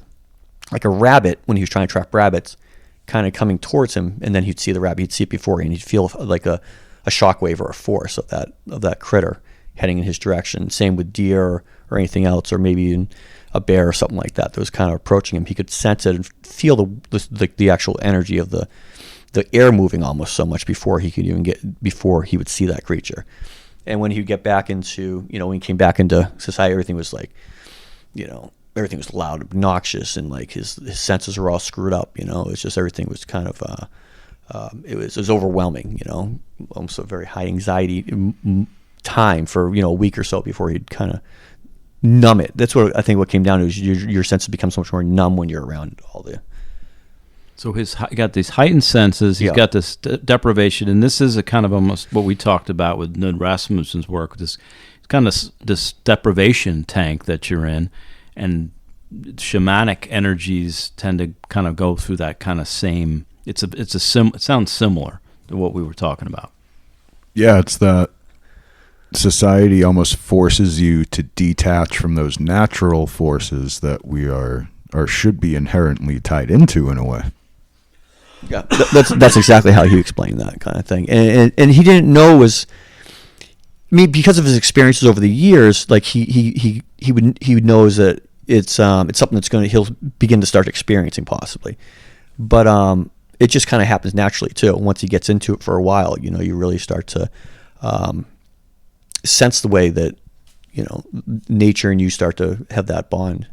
a rabbit when he was trying to trap rabbits kind of coming towards him, and then he'd see the rabbit, he'd see it before, and he'd feel like a shockwave or a force of that critter heading in his direction. Same with deer or anything else, or maybe even a bear or something like that was kind of approaching him. He could sense it and feel the actual energy of the air moving almost so much before he would see that creature. And when he would get back into, when he came back into society, everything was everything was loud, obnoxious, and his senses were all screwed up. It's just everything was kind of it was overwhelming. Almost a very high anxiety time for a week or so before he'd kind of numb it. That's what I think what came down to is your senses become so much more numb when you're around all the. So he got these heightened senses. He's got this deprivation, and this is a kind of almost what we talked about with Nud Rasmussen's work. This kind of this deprivation tank that you're in, and shamanic energies tend to kind of go through that kind of same. It sounds similar to what we were talking about. Yeah, it's that society almost forces you to detach from those natural forces that we are or should be inherently tied into in a way. Yeah, that's exactly how he explained that kind of thing, and he didn't know because of his experiences over the years, he would know that it's something that's he'll begin to start experiencing possibly, but it just kind of happens naturally too. Once he gets into it for a while, you really start to sense the way that nature and you start to have that bond.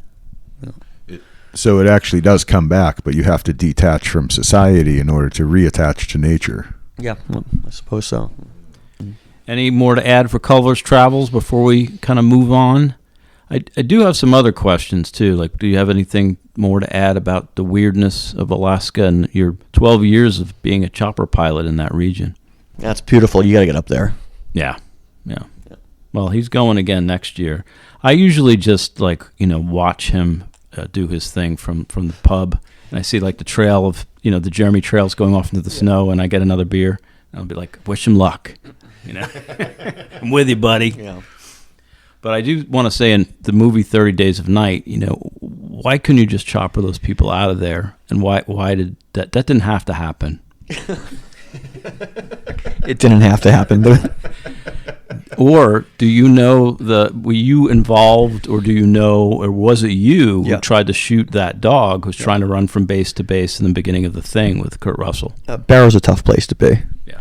So it actually does come back, but you have to detach from society in order to reattach to nature. Yeah, well, I suppose so. Any more to add for Culver's travels before we kind of move on? I do have some other questions too. Do you have anything more to add about the weirdness of Alaska and your 12 years of being a chopper pilot in that region? That's beautiful. You got to get up there. Yeah. Well, he's going again next year. I usually just watch him do his thing from the pub, and I see the trail of the Jeremy trails going off into the snow, and I get another beer, and I'll be like, wish him luck, I'm with you, buddy. Yeah. But I do want to say, in the movie 30 Days of Night, why couldn't you just chopper those people out of there, and why did that didn't have to happen? It didn't have to happen, but. Or do you know were you involved, or do you know, or was it you who tried to shoot that dog who's trying to run from base to base in the beginning of The Thing with Kurt Russell? Barrow's a tough place to be. Yeah.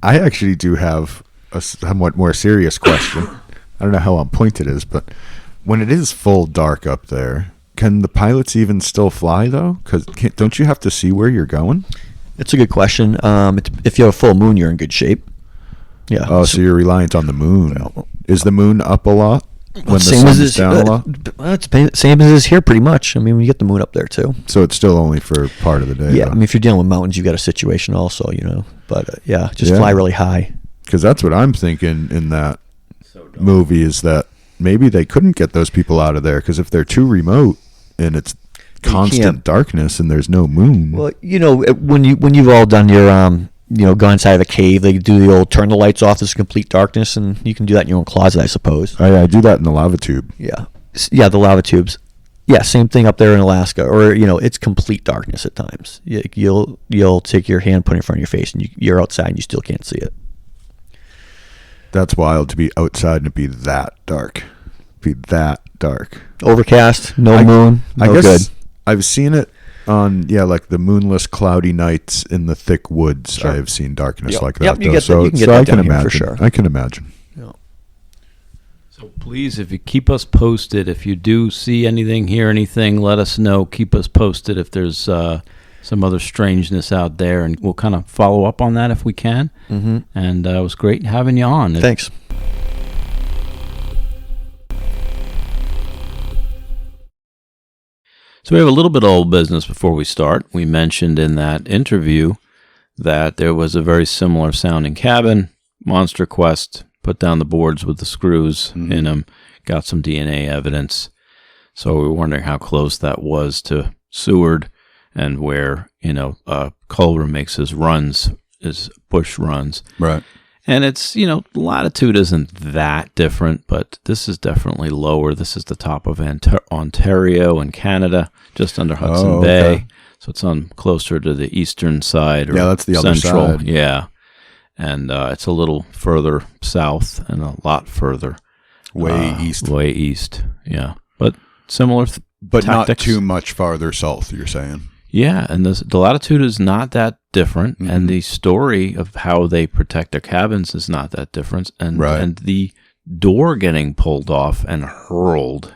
I actually do have a somewhat more serious question. I don't know how on point it is, but when it is full dark up there, can the pilots even still fly, though? Because don't you have to see where you're going? It's a good question. If you have a full moon, you're in good shape. Yeah. Oh, so you're reliant on the moon. Is the moon up a lot when the same sun's as down a lot? It's same as it is here, pretty much. I mean, we get the moon up there too. So it's still only for part of the day. Yeah. Though. I mean, if you're dealing with mountains, you've got a situation also, But just fly really high. Because that's what I'm thinking in that movie is that maybe they couldn't get those people out of there because if they're too remote and it's constant darkness and there's no moon. Well, when you've all done your gone inside of a cave, they do the old turn the lights off. There's complete darkness, and you can do that in your own closet, I suppose. I do that in the lava tube. Yeah, the lava tubes. Yeah, same thing up there in Alaska, or it's complete darkness at times. You'll take your hand, put it in front of your face, and you're outside, and you still can't see it. That's wild to be outside and it be that dark. Overcast, no moon, no I guess good. I've seen it on, like the moonless, cloudy nights in the thick woods. Sure. I have seen darkness Yep. like that. Yep, you though. get that- you can get so that I can down here imagine. for sure. I can imagine. Yeah. So please, if you keep us posted, if you do see anything, hear anything, let us know. Keep us posted if there's some other strangeness out there, and we'll kind of follow up on that if we can. Mm-hmm. And it was great having you on. Thanks. So we have a little bit of old business before we start. We mentioned in that interview that there was a very similar sounding cabin. Monster Quest put down the boards with the screws in them, got some DNA evidence. So we were wondering how close that was to Seward and where, Culver makes his runs, his bush runs. Right. And it's, latitude isn't that different, but this is definitely lower. This is the top of Ontario in Canada, just under Hudson Bay. So it's on closer to the eastern side. Or that's the central. other side. Yeah. And it's a little further south and a lot further. Way east. Way east, yeah. But similar But tactics. not too much farther south, you're saying? Yeah, and the latitude is not that different, and the story of how they protect their cabins is not that different, and and the door getting pulled off and hurled,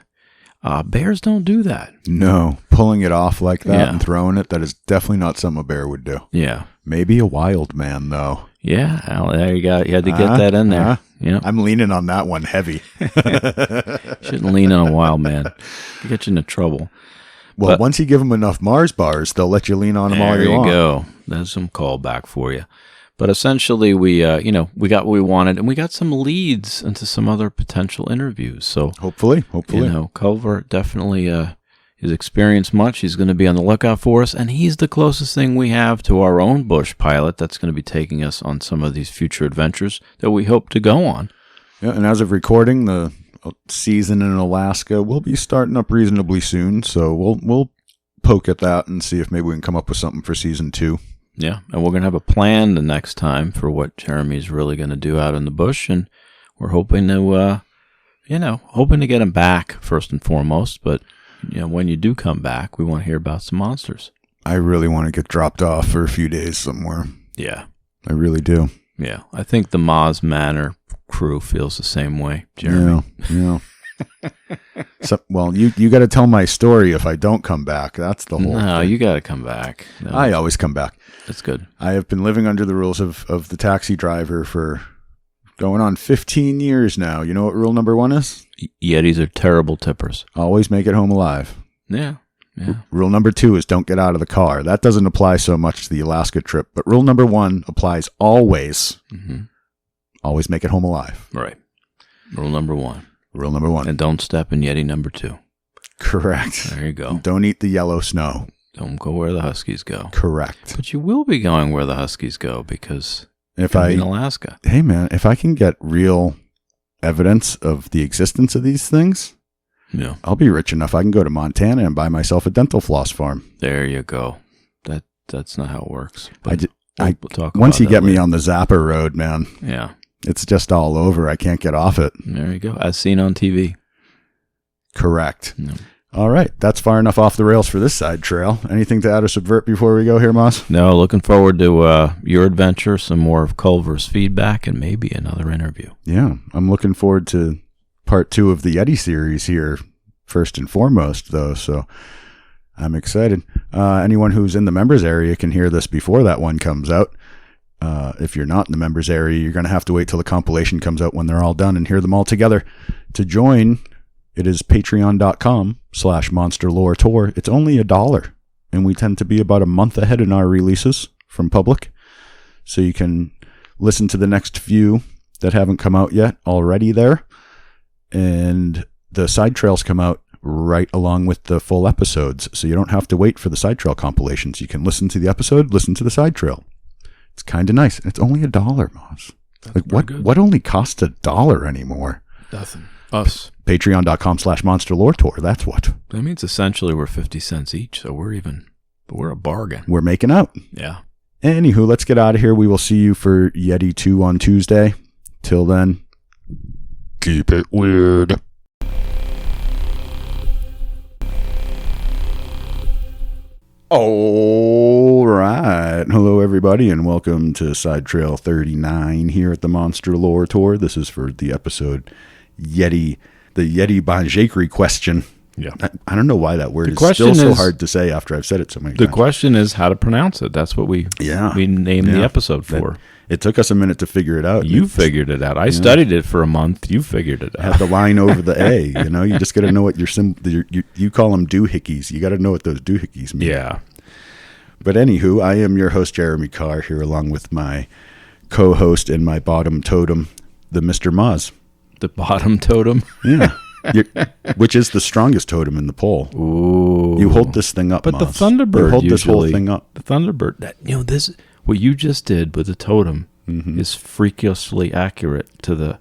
bears don't do that. No, pulling it off like that and throwing it, that is definitely not something a bear would do. Yeah. Maybe a wild man, though. Yeah, well, there you go. You had to get that in there. Yeah, I'm leaning on that one heavy. Shouldn't lean on a wild man. It'll get you into trouble. Well, once you give them enough Mars bars, they'll let you lean on them all you want. There you go. There's some callback for you. But essentially, we got what we wanted, and we got some leads into some other potential interviews. So hopefully, Culver definitely has experienced much. He's going to be on the lookout for us, and he's the closest thing we have to our own bush pilot that's going to be taking us on some of these future adventures that we hope to go on. Yeah, and as of recording, the season in Alaska will be starting up reasonably soon, so we'll poke at that and see if maybe we can come up with something for season 2. Yeah, and we're going to have a plan the next time for what Jeremy's really going to do out in the bush, and we're hoping to, hoping to get him back first and foremost, but, when you do come back, we want to hear about some monsters. I really want to get dropped off for a few days somewhere. Yeah. I really do. Yeah, I think the Maz Manor crew feels the same way, Jeremy. Yeah. So, well, you got to tell my story if I don't come back. That's the whole thing. You got to come back. No, I always come back. That's good. I have been living under the rules of the taxi driver for going on 15 years now. You know what rule number 1 is? Yetis are terrible tippers. Always make it home alive. Yeah. Rule number 2 is don't get out of the car. That doesn't apply so much to the Alaska trip, but rule number 1 applies always. Mm-hmm. Always make it home alive. Right. Rule number 1. Rule number 1. And don't step in Yeti number 2. Correct. There you go. Don't eat the yellow snow. Don't go where the Huskies go. Correct. But you will be going where the Huskies go because if in Alaska. Hey man, if I can get real evidence of the existence of these things, I'll be rich enough I can go to Montana and buy myself a dental floss farm. There you go. That's not how it works. But we'll talk once about you that get me later. on the Zapper road, man. Yeah. It's just all over. I can't get off it. There you go. As seen on TV. Correct. No. All right. That's far enough off the rails for this side trail. Anything to add or subvert before we go here, Moss? No, looking forward to your adventure, some more of Culver's feedback, and maybe another interview. Yeah. I'm looking forward to part 2 of the Yeti series here, first and foremost, though. So I'm excited. Anyone who's in the members area can hear this before that one comes out. If you're not in the members area, you're going to have to wait till the compilation comes out when they're all done and hear them all together. To join, it is patreon.com/monsterloretour. It's only $1, and we tend to be about a month ahead in our releases from public. So you can listen to the next few that haven't come out yet already there. And the side trails come out right along with the full episodes. So you don't have to wait for the side trail compilations. You can listen to the episode, listen to the side trail. It's kind of nice. It's only $1, Moss. Like what only costs $1 anymore? Nothing. Us. Patreon.com/monsterloretour. That's what. That means essentially we're 50 cents each, so we're a bargain. We're making out. Yeah. Anywho, let's get out of here. We will see you for Yeti 2 on Tuesday. Till then, Keep it weird. All right. Hello, everybody, and welcome to Side Trail 39 here at the Monster Lore Tour. This is for the episode the Yeti Banjekri question. Yeah. I don't know why that word is still so hard to say after I've said it so many times. The question is how to pronounce it. That's what we named the episode for. It took us a minute to figure it out. You figured it out. I studied it for a month. You figured it out. Had the line over the A. You know, you just got to know what you call them doohickeys. You got to know what those doohickeys mean. Yeah. But anywho, I am your host, Jeremy Carr, here along with my co-host and my bottom totem, the Mr. Maz. The bottom totem? Yeah. Which is the strongest totem in the poll. Ooh. You hold this thing up, but Maz. the Thunderbird you hold this whole thing up. The Thunderbird. This what you just did with the totem is freakishly accurate to the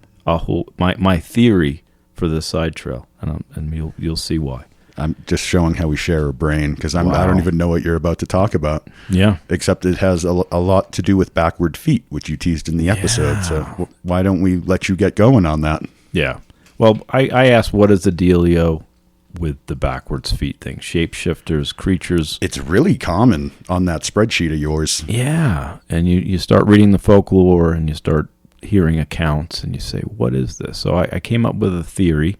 my theory for this side trail, and you'll see why. I'm just showing how we share a brain because I don't even know what you're about to talk about. Yeah. Except it has a lot to do with backward feet, which you teased in the episode. So why don't we let you get going on that? Yeah. Well, I asked, what is the dealio with the backwards feet thing? Shapeshifters, creatures. It's really common on that spreadsheet of yours. Yeah. And you start reading the folklore and you start hearing accounts and you say, what is this? So I came up with a theory.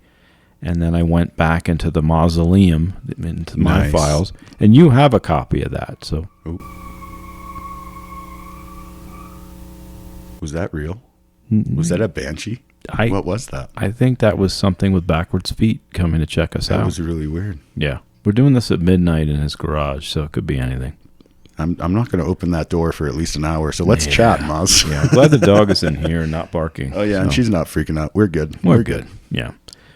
And then I went back into the mausoleum, into my files, and you have a copy of that. So, was that real? Was that a banshee? What was that? I think that was something with backwards feet coming to check us out. That was really weird. Yeah, we're doing this at midnight in his garage, so it could be anything. I'm not going to open that door for at least an hour, so let's chat, Maz. Yeah, I'm glad the dog is in here and not barking. Oh yeah, and she's not freaking out. We're good. We're good. Yeah.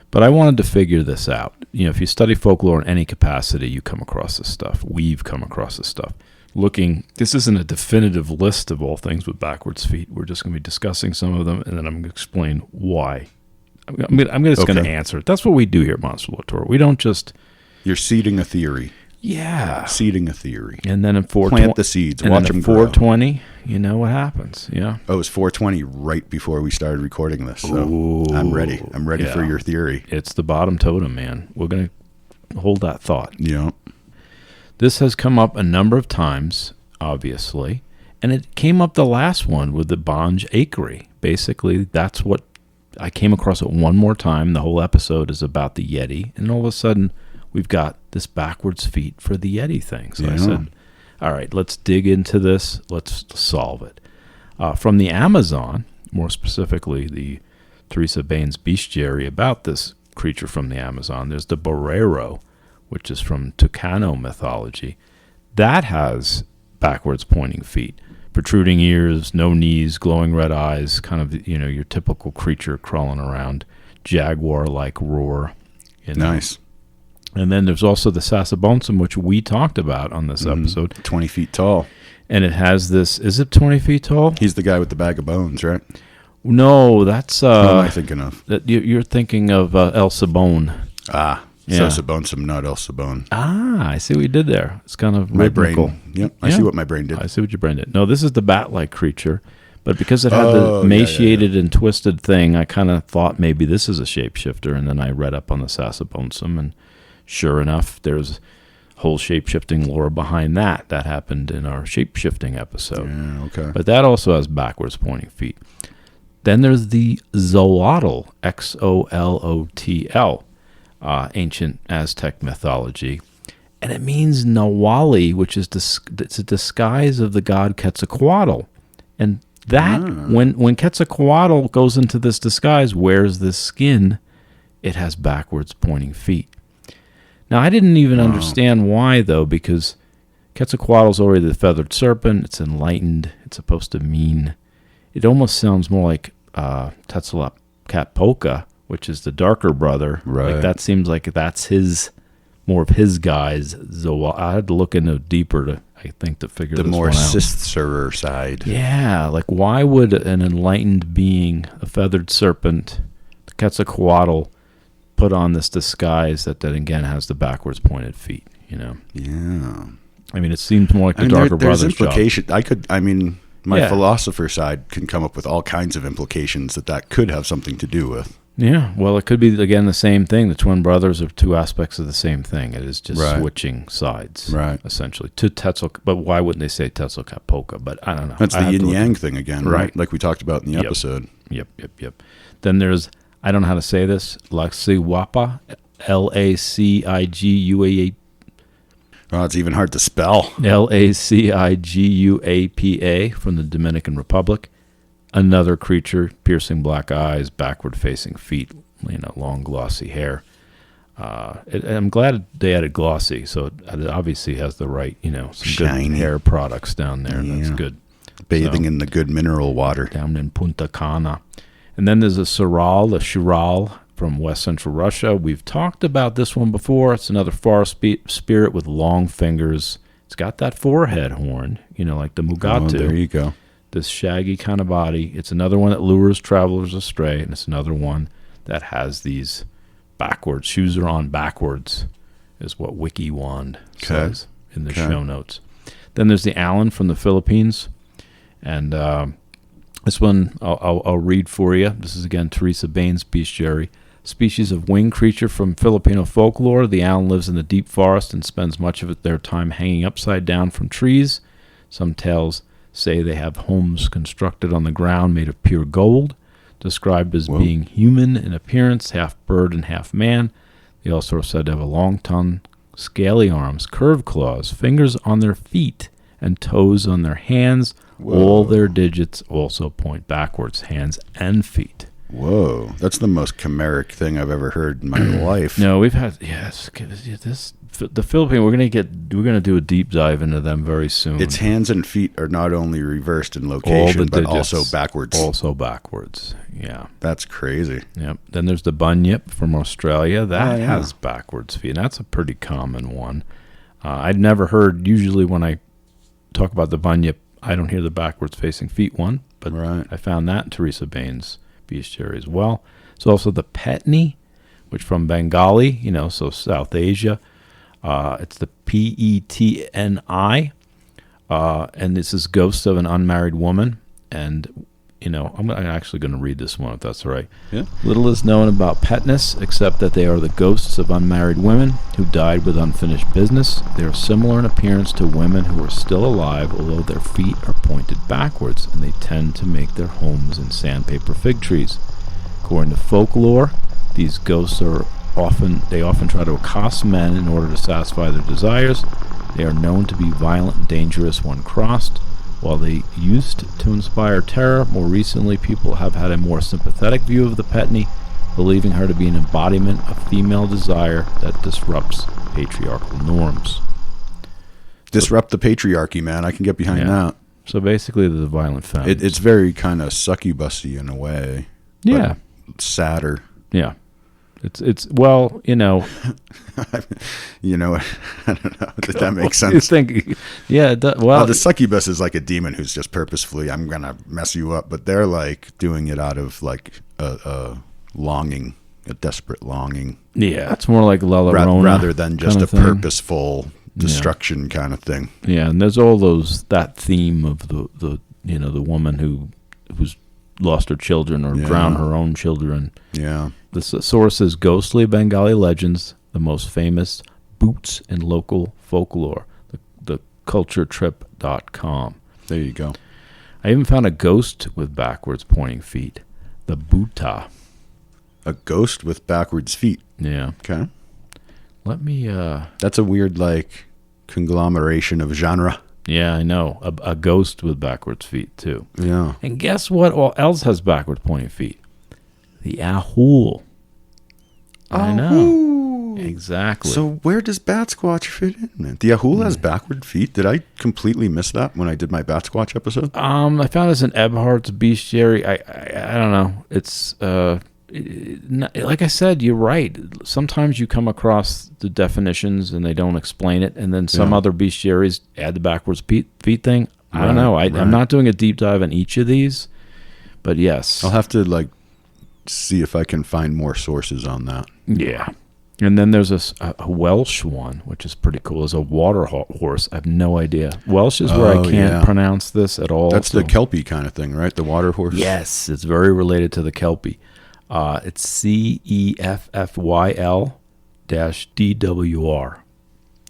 But I wanted to figure this out. If you study folklore in any capacity, you come across this stuff. We've come across this stuff. This isn't a definitive list of all things with backwards feet. We're just going to be discussing some of them, and then I'm going to explain why. I'm just going to answer it. That's what we do here at Monster Lore Tour. We don't just... You're seeding a theory. Yeah. Seeding a theory. And then in 420... Plant the seeds. Watch them grow. 420, you know what happens. Yeah. Oh, it was 420 right before we started recording this. So I'm ready. I'm ready for your theory. It's the bottom totem, man. We're going to hold that thought. Yeah. This has come up a number of times, obviously. And it came up the last one with the Banjekri. Basically, that's what... I came across it one more time. The whole episode is about the Yeti. And all of a sudden... we've got this backwards feet for the Yeti thing. So I said, all right, let's dig into this. Let's solve it. From the Amazon, more specifically the Teresa Bane's bestiary about this creature from the Amazon, there's the Boraro, which is from Tucano mythology. That has backwards pointing feet, protruding ears, no knees, glowing red eyes, kind of, your typical creature crawling around, jaguar-like roar. Nice. And then there's also the Sasabonsum, which we talked about on this episode. 20 feet tall. And it has this... Is it 20 feet tall? He's the guy with the bag of bones, right? No, that's... Who am I thinking of? You're thinking of El Sabone. Ah, yeah. Sasabonsum, not El Sabone. Ah, I see what you did there. It's kind of my rhythmical. brain. Yep, I see what my brain did. I see what your brain did. No, this is the bat-like creature. But because it had the emaciated and twisted thing, I kind of thought maybe this is a shapeshifter. And then I read up on the Sasabonsum and... sure enough, there's whole shape-shifting lore behind that. That happened in our shape-shifting episode. Yeah, okay. But that also has backwards pointing feet. Then there's the Xolotl, Xolotl, ancient Aztec mythology. And it means Nawali, which is it's a disguise of the god Quetzalcoatl. And that, when Quetzalcoatl goes into this disguise, wears this skin, it has backwards pointing feet. Now, I didn't even understand why, though, because Quetzalcoatl's already the feathered serpent. It's enlightened. It's supposed to mean... It almost sounds more like Tetzalcoatl, which is the darker brother. Right. Like that seems like that's more of his guys. I had to look into deeper to figure this one out. The more sister side. Yeah, like why would an enlightened being, a feathered serpent, the Quetzalcoatl, put on this disguise that again has the backwards pointed feet, Yeah. I mean, it seems more like the darker brother's implication. job. My philosopher side can come up with all kinds of implications that could have something to do with. Yeah, well, it could be, again, the same thing. The twin brothers are two aspects of the same thing. It is just switching sides, essentially, to Tetzalcoatl. But why wouldn't they say Tetzalcoatl? But I don't know. That's the yin-yang thing again, right? Like we talked about in the episode. Yep. Then there's, I don't know how to say this, Laxiguapa, Laciguapa. Oh, it's even hard to spell. Laciguapa from the Dominican Republic. Another creature, piercing black eyes, backward-facing feet, long glossy hair. I'm glad they added glossy, so it obviously has the right, some shiny good hair products down there. Yeah. That's good. Bathing in the good mineral water. Down in Punta Cana. And then there's a Shural from west central Russia. We've talked about this one before. It's another forest spirit with long fingers. It's got that forehead horn, like the Mugatu. Oh, there you go. This shaggy kind of body. It's another one that lures travelers astray, and it's another one that has these backwards. Shoes are on backwards, is what WikiWand says in the show notes. Then there's the Allen from the Philippines, and this one I'll read for you. This is, again, Teresa Bane's bestiary. Species of winged creature from Filipino folklore. The Allen lives in the deep forest and spends much of their time hanging upside down from trees. Some tales say they have homes constructed on the ground made of pure gold, described as being human in appearance, half bird and half man. They also are said to have a long tongue, scaly arms, curved claws, fingers on their feet, and toes on their hands. All their digits also point backwards, hands and feet. Whoa, that's the most chimeric thing I've ever heard in my life. No, we've had the Philippines. We're gonna do a deep dive into them very soon. Its hands and feet are not only reversed in location, but also backwards. Also backwards. Yeah, that's crazy. Yep. Then there's the bunyip from Australia that has backwards feet. And that's a pretty common one. I'd never heard. Usually, when I talk about the bunyip, I don't hear the backwards facing feet one, but I found that in Teresa Bane's bestiary as well. It's also the Petni, which from Bengali, so South Asia. It's the Petni, and this is ghost of an unmarried woman. And, I'm actually going to read this one if that's all right. Yeah. Little is known about Petnis, except that they are the ghosts of unmarried women who died with unfinished business. They are similar in appearance to women who are still alive, although their feet are pointed backwards, and they tend to make their homes in sandpaper fig trees. According to folklore, these ghosts often try to accost men in order to satisfy their desires. They are known to be violent and dangerous when crossed. While they used to inspire terror, more recently people have had a more sympathetic view of the Petni, believing her to be an embodiment of female desire that disrupts patriarchal norms. Disrupt the patriarchy, man. I can get behind that. So basically, the violent femme. It's very kind of succubusy in a way. Yeah. Sadder. Yeah. It's well, I don't know. Did that make sense? You think, the succubus is like a demon who's just purposefully, I'm going to mess you up. But they're like doing it out of like a longing, a desperate longing. Yeah, it's more like La Llorona. Rather than just a purposeful destruction kind of thing. Yeah, and there's all that theme of the woman who's lost her children or drowned her own children. Yeah. The source is ghostly Bengali legends, the most famous boots in local folklore, the culturetrip.com. There you go. I even found a ghost with backwards pointing feet, the Bhuta. A ghost with backwards feet. Yeah. Okay. Let me... That's a weird, conglomeration of genre. Yeah, I know. A ghost with backwards feet, too. Yeah. And guess what else has backwards pointing feet? The Ahul. I know. Exactly. So where does Bat Squatch fit in, man? The Ahul has backward feet? Did I completely miss that when I did my Bat Squatch episode? I found this in Ebhart's bestiary. I don't know. It's... like I said, you're right. Sometimes you come across the definitions and they don't explain it, and then some other bestiaries add the backwards feet thing. I don't know. I'm not doing a deep dive on each of these, but yes. I'll have to see if I can find more sources on that. Yeah. And then there's a Welsh one, which is pretty cool. It's a water horse. I have no idea. Welsh is where I can't pronounce this at all. That's the Kelpie kind of thing, right? The water horse? Yes, it's very related to the Kelpie. It's CEFFYL-DWR.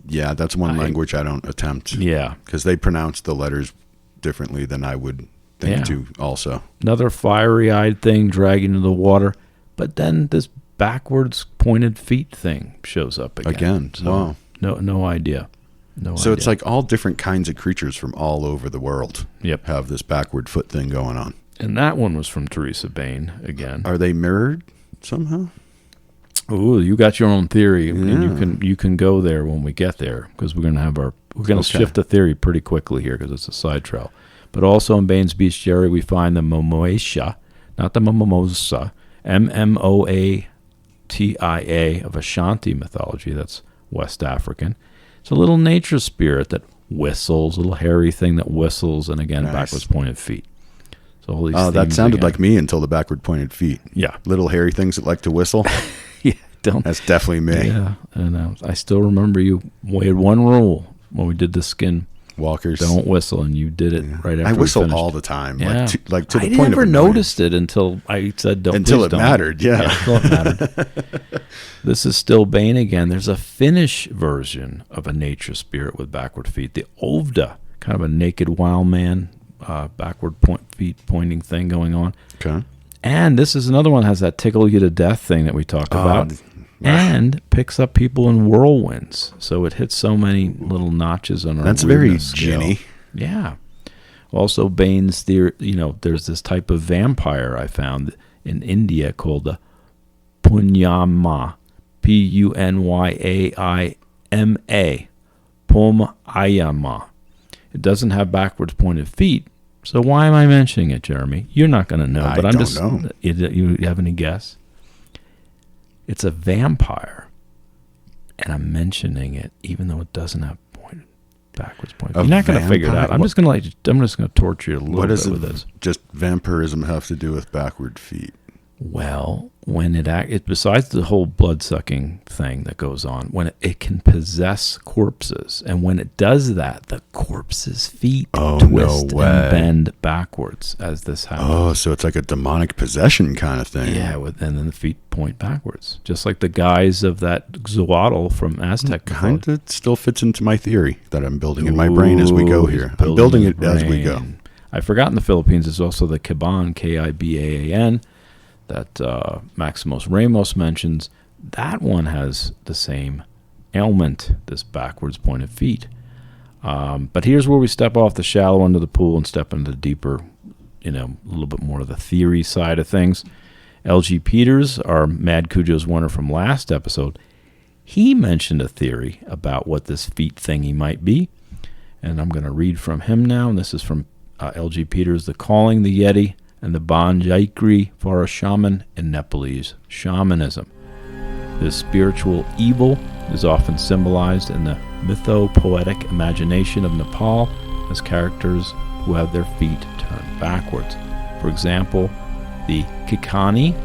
Yeah, that's one language I don't attempt. Yeah. Because they pronounce the letters differently than I would think to also. Another fiery-eyed thing dragging into the water. But then this backwards pointed feet thing shows up again. So wow. No idea. So it's like all different kinds of creatures from all over the world Yep. have this backward foot thing going on. And that one was from Teresa Bane again. Are they mirrored somehow? Ooh, you got your own theory, and you can go there when we get there, because we're gonna shift the theory pretty quickly here because it's a side trail. But also in Bane's bestiary we find the Momoesha, not the Momosa, Moatia of Ashanti mythology. That's West African. It's a little nature spirit that whistles, a little hairy thing that whistles, and again backwards pointed feet. So all these that sounded like me until the backward pointed feet. Yeah, little hairy things that like to whistle. That's definitely me. Yeah, and I still remember we had one rule when we did the skin walkers. Don't whistle, and you did it right after. I whistle we all the time, yeah. to the point of I never noticed it until I said don't. Until it mattered, until it mattered. This is still Bane again. There's a Finnish version of a nature spirit with backward feet, the Ovda, kind of a naked wild man, backward feet pointing thing going on. Okay. And this is another one that has that tickle you to death thing that we talked about. And picks up people in whirlwinds. So it hits so many little notches on our That's very scale. Ginny. Yeah. Also, Bane's theory, there's this type of vampire I found in India called the Punyama. Punyaima. Pumayama. It doesn't have backwards pointed feet. So why am I mentioning it, Jeremy? You're not going to know. But I'm don't just know. You have any guess? It's a vampire, and I'm mentioning it even though it doesn't have backwards point. You're not going to figure it out. I'm just going to torture you a little bit with this. Just vampirism have to do with backward feet? Well, when it besides the whole blood-sucking thing that goes on, when it can possess corpses, and when it does that, the corpse's feet twist and bend backwards as this happens. Oh, so it's like a demonic possession kind of thing. Yeah, and then the feet point backwards, just like the guise of that Xolotl from Aztec. Kind of still fits into my theory that I'm building in my brain as we go here. I'm building it as we go. I forgot in the Philippines there's also the Kiban, Kibaan, that Maximus Ramos mentions. That one has the same ailment, this backwards pointed feet. But here's where we step off the shallow end of the pool and step into the deeper, a little bit more of the theory side of things. L.G. Peters, our Mad Cujo's winner from last episode, he mentioned a theory about what this feet thingy might be. And I'm going to read from him now. And this is from L.G. Peters, The Calling, the Yeti, and the Banjaikri for a Shaman in Nepalese shamanism. This spiritual evil is often symbolized in the mytho-poetic imagination of Nepal as characters who have their feet turned backwards. For example, the Kikani,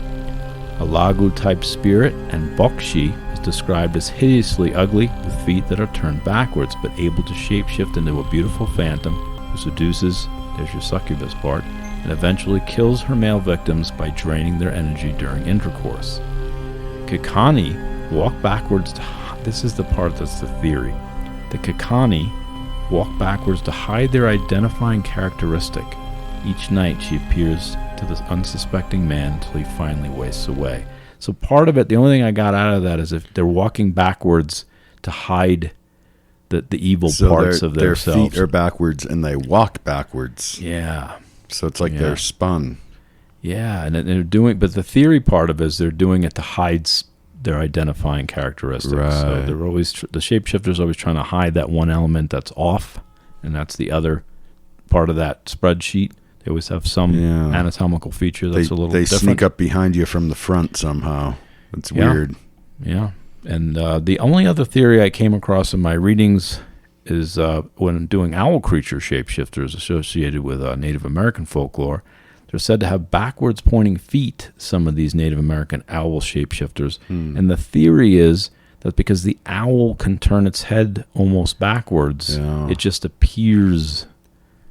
a Lagu-type spirit, and Bokshi is described as hideously ugly with feet that are turned backwards but able to shapeshift into a beautiful phantom who seduces, there's your succubus part, and eventually kills her male victims by draining their energy during intercourse. Kikani walk backwards this is the part that's the theory. The Kikani walk backwards to hide their identifying characteristic. Each night she appears to this unsuspecting man until he finally wastes away. So part of it, the only thing I got out of that is if they're walking backwards to hide the evil parts of themselves. Their feet are backwards and they walk backwards. Yeah. So it's like they're spun. Yeah, and they're doing, but the theory part of it is they're doing it to hide their identifying characteristics. Right. So they're always the shapeshifter's always trying to hide that one element that's off, and that's the other part of that spreadsheet. They always have some anatomical feature that's a little different. They sneak up behind you from the front somehow. It's weird. Yeah, and the only other theory I came across in my readings is when doing owl creature shapeshifters associated with Native American folklore, They're said to have backwards pointing feet, some of these Native American owl shapeshifters. And the theory is that because the owl can turn its head almost backwards, it just appears...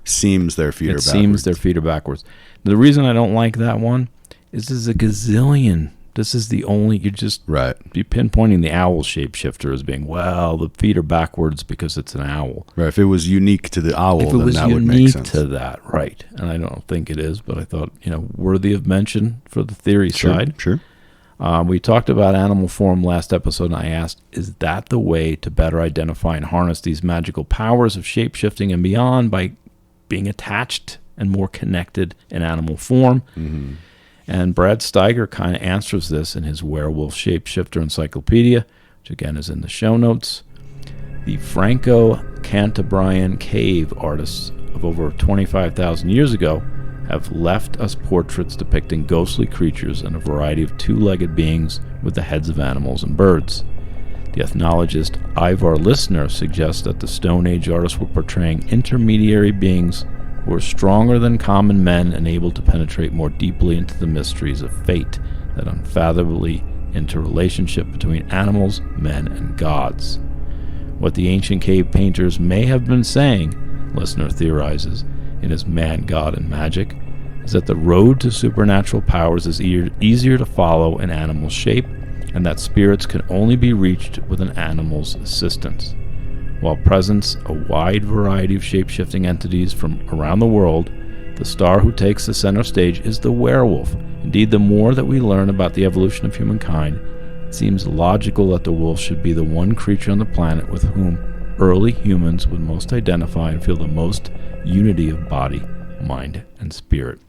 Seems their feet are backwards. It seems their feet are backwards. The reason I don't like that one is there's a gazillion. This is the only... You're just be pinpointing the owl shapeshifter as being, well, the feet are backwards because it's an owl. Right. If it was unique to the owl, then that would make sense. If it was unique to that, right. And I don't think it is, but I thought, worthy of mention for the theory side. Sure. We talked about animal form last episode, and I asked, is that the way to better identify and harness these magical powers of shapeshifting and beyond by being attached and more connected in animal form? Mm-hmm. And Brad Steiger kind of answers this in his Werewolf Shapeshifter Encyclopedia, which again is in the show notes. The Franco-Cantabrian cave artists of over 25,000 years ago have left us portraits depicting ghostly creatures and a variety of two-legged beings with the heads of animals and birds. The ethnologist Ivar Listener suggests that the Stone Age artists were portraying intermediary beings who were stronger than common men and able to penetrate more deeply into the mysteries of fate, that unfathomably interrelationship between animals, men, and gods. What the ancient cave painters may have been saying, Listener theorizes, in his Man, God, and Magic, is that the road to supernatural powers is easier to follow in animal shape, and that spirits can only be reached with an animal's assistance. While presents a wide variety of shape-shifting entities from around the world, the star who takes the center stage is the werewolf. Indeed, the more that we learn about the evolution of humankind, it seems logical that the wolf should be the one creature on the planet with whom early humans would most identify and feel the most unity of body, mind, and spirit.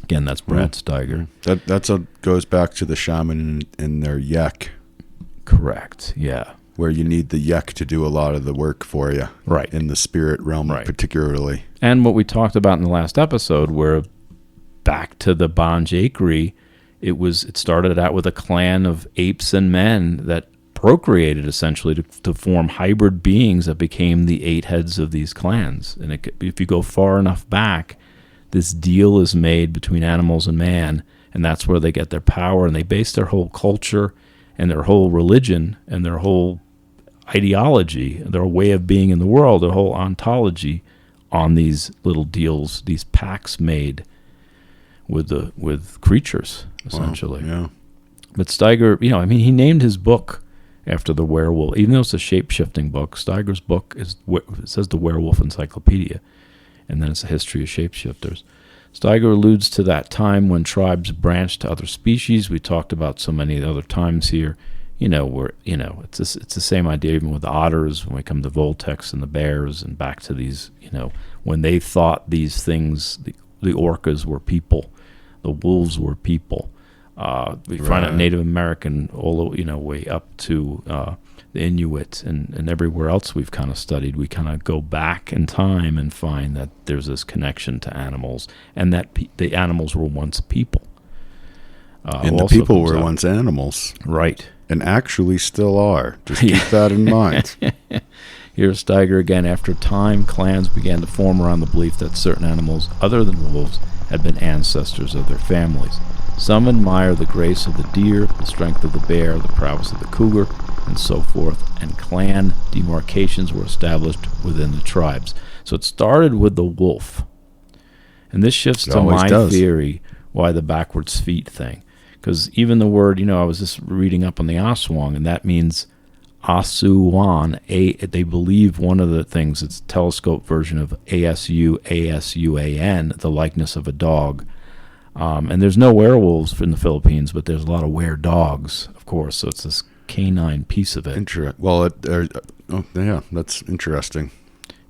Again, that's Brad Steiger. That goes back to the shaman and their yek. Correct, yeah. Where you need the yek to do a lot of the work for you. Right. In the spirit realm particularly. And what we talked about in the last episode, where back to the Banj-Acri, it started out with a clan of apes and men that procreated essentially to form hybrid beings that became the 8 heads of these clans. And if you go far enough back, this deal is made between animals and man, and that's where they get their power, and they base their whole culture and their whole religion and their whole ideology, their way of being in the world, their whole ontology on these little deals, these pacts made with creatures, essentially. Wow, yeah. But Steiger, he named his book after the werewolf, even though it's a shape-shifting book. Steiger's book it says the Werewolf Encyclopedia, and then it's a history of shapeshifters. Steiger alludes to that time when tribes branched to other species. We talked about so many other times here, where it's the same idea even with the otters when we come to Voltex and the bears, and back to these, when they thought these things, the orcas were people, the wolves were people. We find it Native American all the way up to the Inuit and everywhere else we've kind of studied. We kind of go back in time and find that there's this connection to animals, and that the animals were once people. And the people were once animals. Right. And actually still are. Just keep that in mind. Here's Steiger again. After time, clans began to form around the belief that certain animals, other than wolves, had been ancestors of their families. Some admire the grace of the deer, the strength of the bear, the prowess of the cougar, and so forth, and clan demarcations were established within the tribes. So it started with the wolf. And this shifts to my theory why the backwards feet thing. Because even the word, I was just reading up on the Aswang, and that means Asuwan. They believe one of the things, it's a telescope version of ASUAN, the likeness of a dog. And there's no werewolves in the Philippines, but there's a lot of were-dogs, of course. So it's this canine piece of it. That's interesting.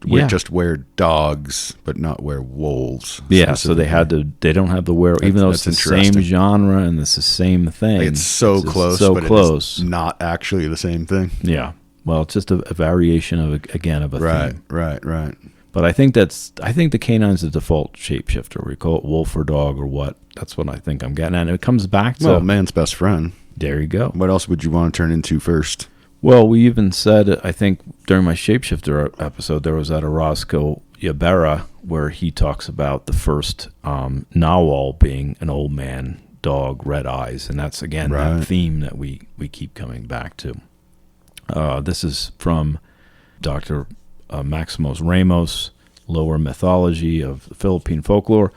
Yeah. Just were-dogs, but not werewolves. Yeah, so they don't have the were, even though it's the same genre and it's the same thing. Like it's so close, but it's not actually the same thing. Yeah. Well, it's just a variation of a theme. Right. But I think the canine's the default shapeshifter. We call it wolf or dog or what. That's what I think I'm getting at. And it comes back to man's best friend. There you go. What else would you want to turn into first? Well, we even said, I think during my shapeshifter episode, there was that Orozco, Yabera, where he talks about the first narwhal being an old man dog, red eyes, and that's again that theme that we keep coming back to. This is from Dr. Maximos Ramos, Lower Mythology of the Philippine Folklore.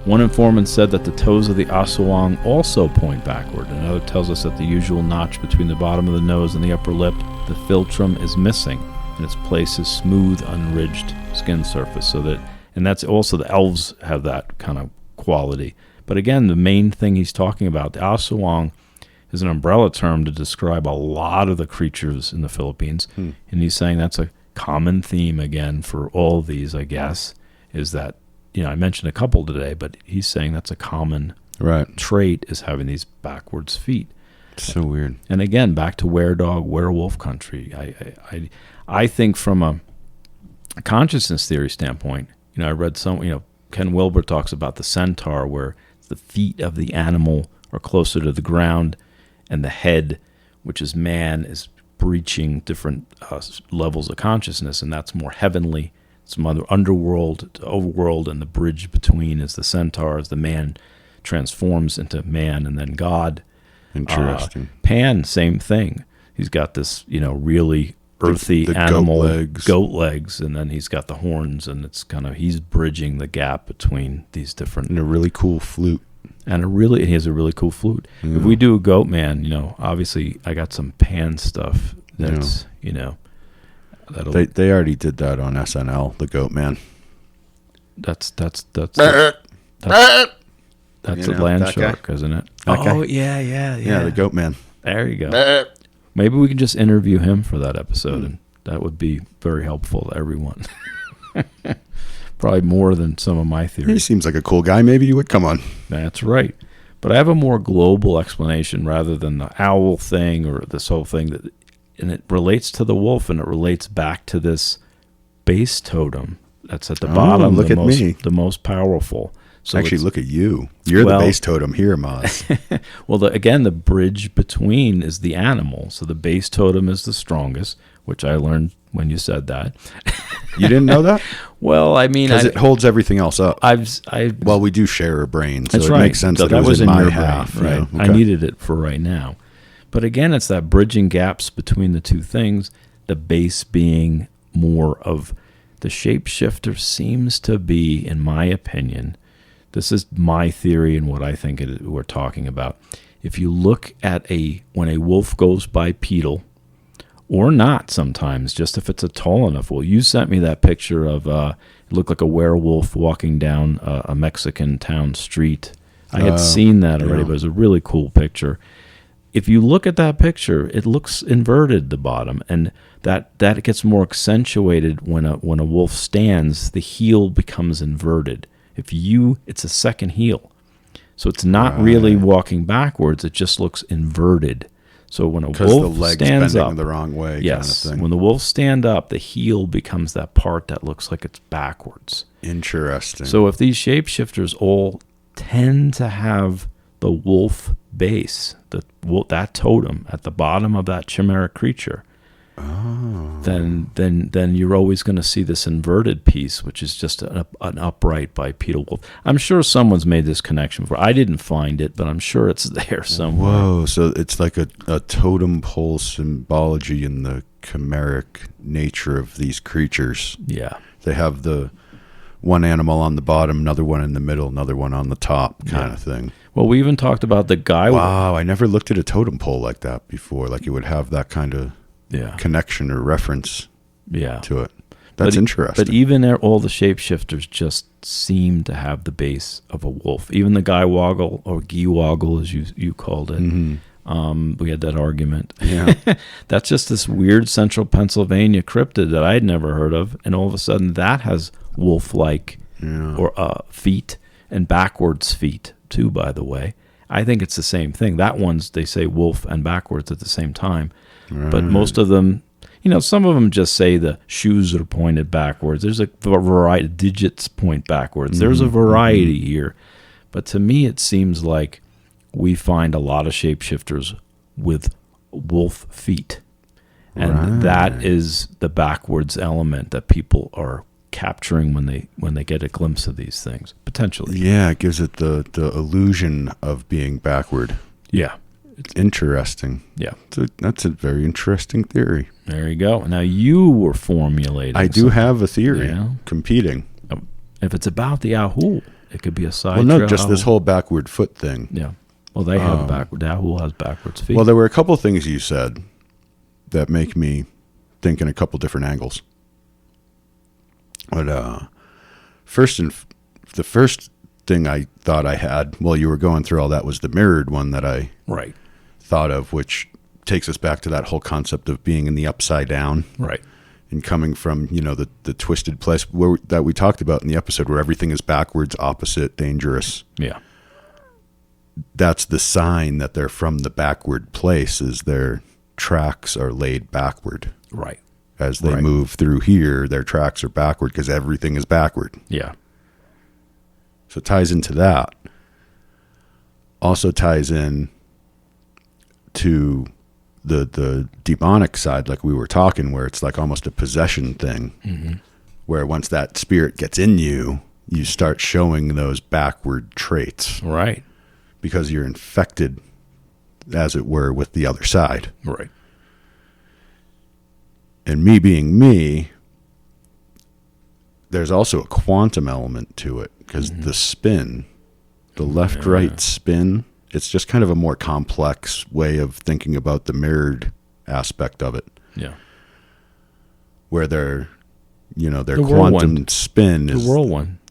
One informant said that the toes of the aswang also point backward. Another tells us that the usual notch between the bottom of the nose and the upper lip, the philtrum, is missing, and its place is smooth, unridged skin surface. And that's also the elves have that kind of quality. But again, the main thing he's talking about, the aswang, is an umbrella term to describe a lot of the creatures in the Philippines, and he's saying that's a common theme again for all these, I guess, is that, I mentioned a couple today, but he's saying that's a common trait, is having these backwards feet. So weird. And again, back to were-dog, werewolf country. I think from a consciousness theory standpoint, I read some, Ken Wilber talks about the centaur, where the feet of the animal are closer to the ground, and the head, which is man, is breaching different levels of consciousness, and that's more heavenly. Some other underworld to overworld, and the bridge between is the centaur, as the man transforms into man and then God. Interesting. Pan, same thing. He's got this, really earthy the animal, goat legs, and then he's got the horns, and it's he's bridging the gap between these different. And a really cool flute. He has a really cool flute. Yeah. If we do a goat man, obviously I got some Pan stuff that's, They already did that on SNL, the Goat Man. That's a land shark, isn't it? Yeah, the Goat Man. There you go. Maybe we can just interview him for that episode, and that would be very helpful to everyone. Probably more than some of my theories. He seems like a cool guy. Maybe you would come on. That's right. But I have a more global explanation rather than the owl thing or this whole thing that. And it relates to the wolf, and it relates back to this base totem that's at the bottom. Look at me. The most powerful. So actually, look at you. You're the base totem here, Maz. Well, again, the bridge between is the animal. So the base totem is the strongest, which I learned when you said that. You didn't know that? Well, I mean, because it holds everything else up. Well, we do share a brain, so that's it right. makes sense that it was in my half. Brain, right? Okay. I needed it for right now. But again, it's that bridging gaps between the two things, the base being more of the shapeshifter seems to be, in my opinion, this is my theory and what I think we're talking about. If you look at when a wolf goes bipedal, or not sometimes, just if it's a tall enough wolf. You sent me that picture of, it looked like a werewolf walking down a Mexican town street. I had seen that already, but it was a really cool picture. If you look at that picture, it looks inverted, the bottom, and that gets more accentuated when a wolf stands. The heel becomes inverted. It's a second heel, so it's not really walking backwards. It just looks inverted. So when a wolf the legs stands bending up, the wrong way, yes, kind of thing. When the wolves stand up, the heel becomes that part that looks like it's backwards. Interesting. So if these shapeshifters all tend to have the wolf base, that totem at the bottom of that chimeric creature, then you're always going to see this inverted piece, which is just an upright bipedal wolf. I'm sure someone's made this connection before. I didn't find it, but I'm sure it's there somewhere. Whoa, so it's like a totem pole symbology in the chimeric nature of these creatures. Yeah. They have the one animal on the bottom, another one in the middle, another one on the top kind of thing. Well, we even talked about the guy. Wow, I never looked at a totem pole like that before. Like it would have that kind of connection or reference to it. That's interesting. But even all the shapeshifters just seem to have the base of a wolf. Even the guy woggle, or gee-woggle as you called it. Mm-hmm. We had that argument. Yeah. That's just this weird central Pennsylvania cryptid that I'd never heard of. And all of a sudden that has wolf-like or feet and backwards feet too, by the way. I think it's the same thing. That one's, they say wolf and backwards at the same time. Right. But most of them, some of them just say the shoes are pointed backwards. There's a variety, digits point backwards. Mm-hmm. There's a variety here. But to me, it seems like we find a lot of shapeshifters with wolf feet. And that is the backwards element that people are capturing when they get a glimpse of these things, potentially. Yeah, it gives it the illusion of being backward. Yeah. It's interesting. Yeah. That's a very interesting theory. There you go. Now you were formulating. I do have a theory competing. If it's about the Ahul, it could be a side Well, no, trail just Ahul. this whole backward foot thing. Yeah. Well, they have backward. The Ahul has backwards feet. Well, there were a couple things you said that make me think in a couple different angles. But the first thing I thought I had while you were going through all that was the mirrored one that I thought of, which takes us back to that whole concept of being in the upside down. Right. And coming from, the twisted place that we talked about in the episode where everything is backwards, opposite, dangerous. Yeah. That's the sign that they're from the backward place, is their tracks are laid backward. Right. As they move through here, their tracks are backward because everything is backward. Yeah. So it ties into that. Also ties in to the demonic side, like we were talking, where it's like almost a possession thing, where once that spirit gets in you, you start showing those backward traits. Right. Because you're infected, as it were, with the other side. Right. And me being me, there's also a quantum element to it, because the spin, the left-right spin, it's just kind of a more complex way of thinking about the mirrored aspect of it. Yeah. Where their quantum spin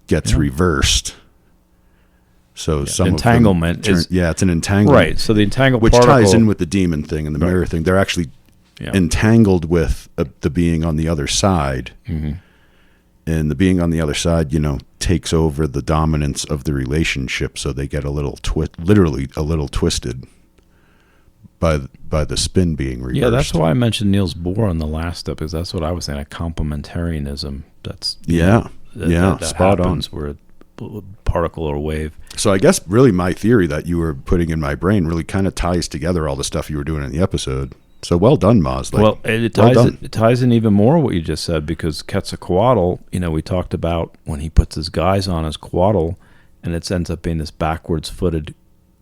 gets reversed. So some entanglement it's an entanglement. Right. So the entangled which particle ties in with the demon thing and the mirror thing. They're actually entangled with the being on the other side. Mm-hmm. And the being on the other side, takes over the dominance of the relationship, so they get a little literally a little twisted by the spin being reversed. Yeah, that's why I mentioned Niels Bohr in the last step, because that's what I was saying, a complementarianism. That's that spot on. Where a particle or wave. So I guess really my theory that you were putting in my brain really kind of ties together all the stuff you were doing in the episode. So well done, Maz. It ties in even more what you just said, because Quetzalcoatl, we talked about when he puts his guise on as Coatl, and it ends up being this backwards-footed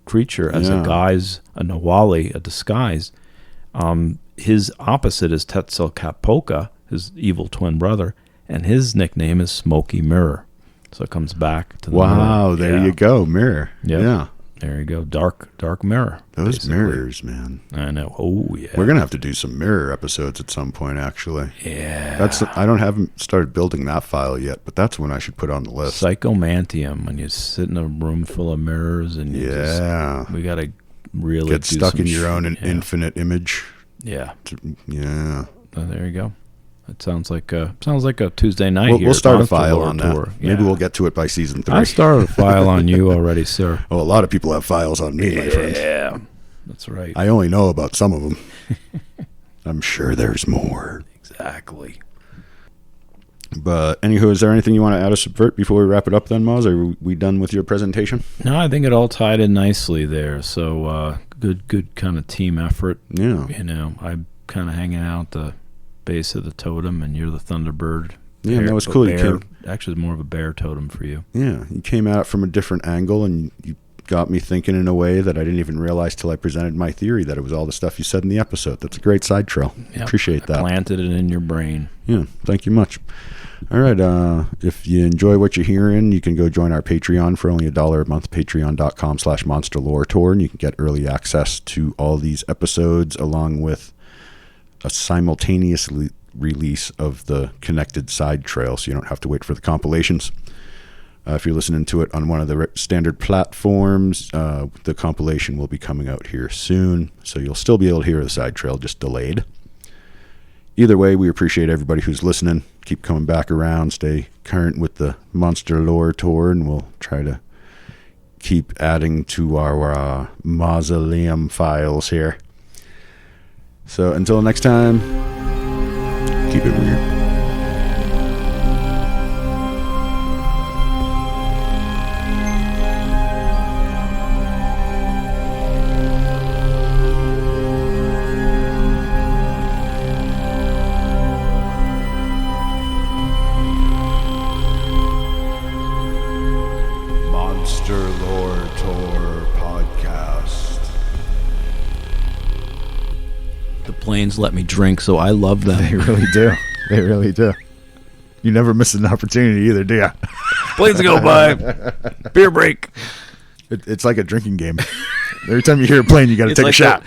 creature as a guise, a Nawali, a disguise. His opposite is Tetzalcatpoca, his evil twin brother, and his nickname is Smoky Mirror. So it comes back to the mirror. There you go, mirror. Yep. Yeah. There you go. Dark mirror. Those basically. Mirrors, man. I know. Oh, yeah. We're going to have to do some mirror episodes at some point, actually. Yeah. I haven't started building that file yet, but that's one I should put on the list. Psychomantium, when you sit in a room full of mirrors and we got to really get stuck in your own infinite image. Yeah. Yeah. Oh, there you go. It sounds like a Tuesday night. We'll start a file on that. Yeah. Maybe we'll get to it by season 3. I started a file on you already, sir. Oh, a lot of people have files on me, my friend. Yeah, that's right. I only know about some of them. I'm sure there's more. Exactly. But anywho, is there anything you want to add or subvert before we wrap it up then, Moz? Are we done with your presentation? No, I think it all tied in nicely there. So good kind of team effort. Yeah. I'm kind of hanging out the base of the totem, and you're the Thunderbird. Yeah, that was cool. Actually, it's more of a bear totem for you. Yeah, you came at it from a different angle, and you got me thinking in a way that I didn't even realize till I presented my theory that it was all the stuff you said in the episode. That's a great side trail. Yep. Appreciate that. Planted it in your brain. Yeah, thank you much. All right, if you enjoy what you're hearing, you can go join our Patreon for only $1 a month, patreon.com/monsterloretour, and you can get early access to all these episodes along with a simultaneous release of the connected side trail, so you don't have to wait for the compilations. If you're listening to it on one of the standard platforms, the compilation will be coming out here soon, so you'll still be able to hear the side trail, just delayed. Either way, we appreciate everybody who's listening. Keep coming back around, stay current with the Monster Lore Tour, and we'll try to keep adding to our mausoleum files here. So until next time, keep it weird. Monster Lore Tour podcast. The planes let me drink, so I love them. They really do. They really do. You never miss an opportunity either, do you? Planes go by. Beer break. It's like a drinking game. Every time you hear a plane, you got to It's take like a shot.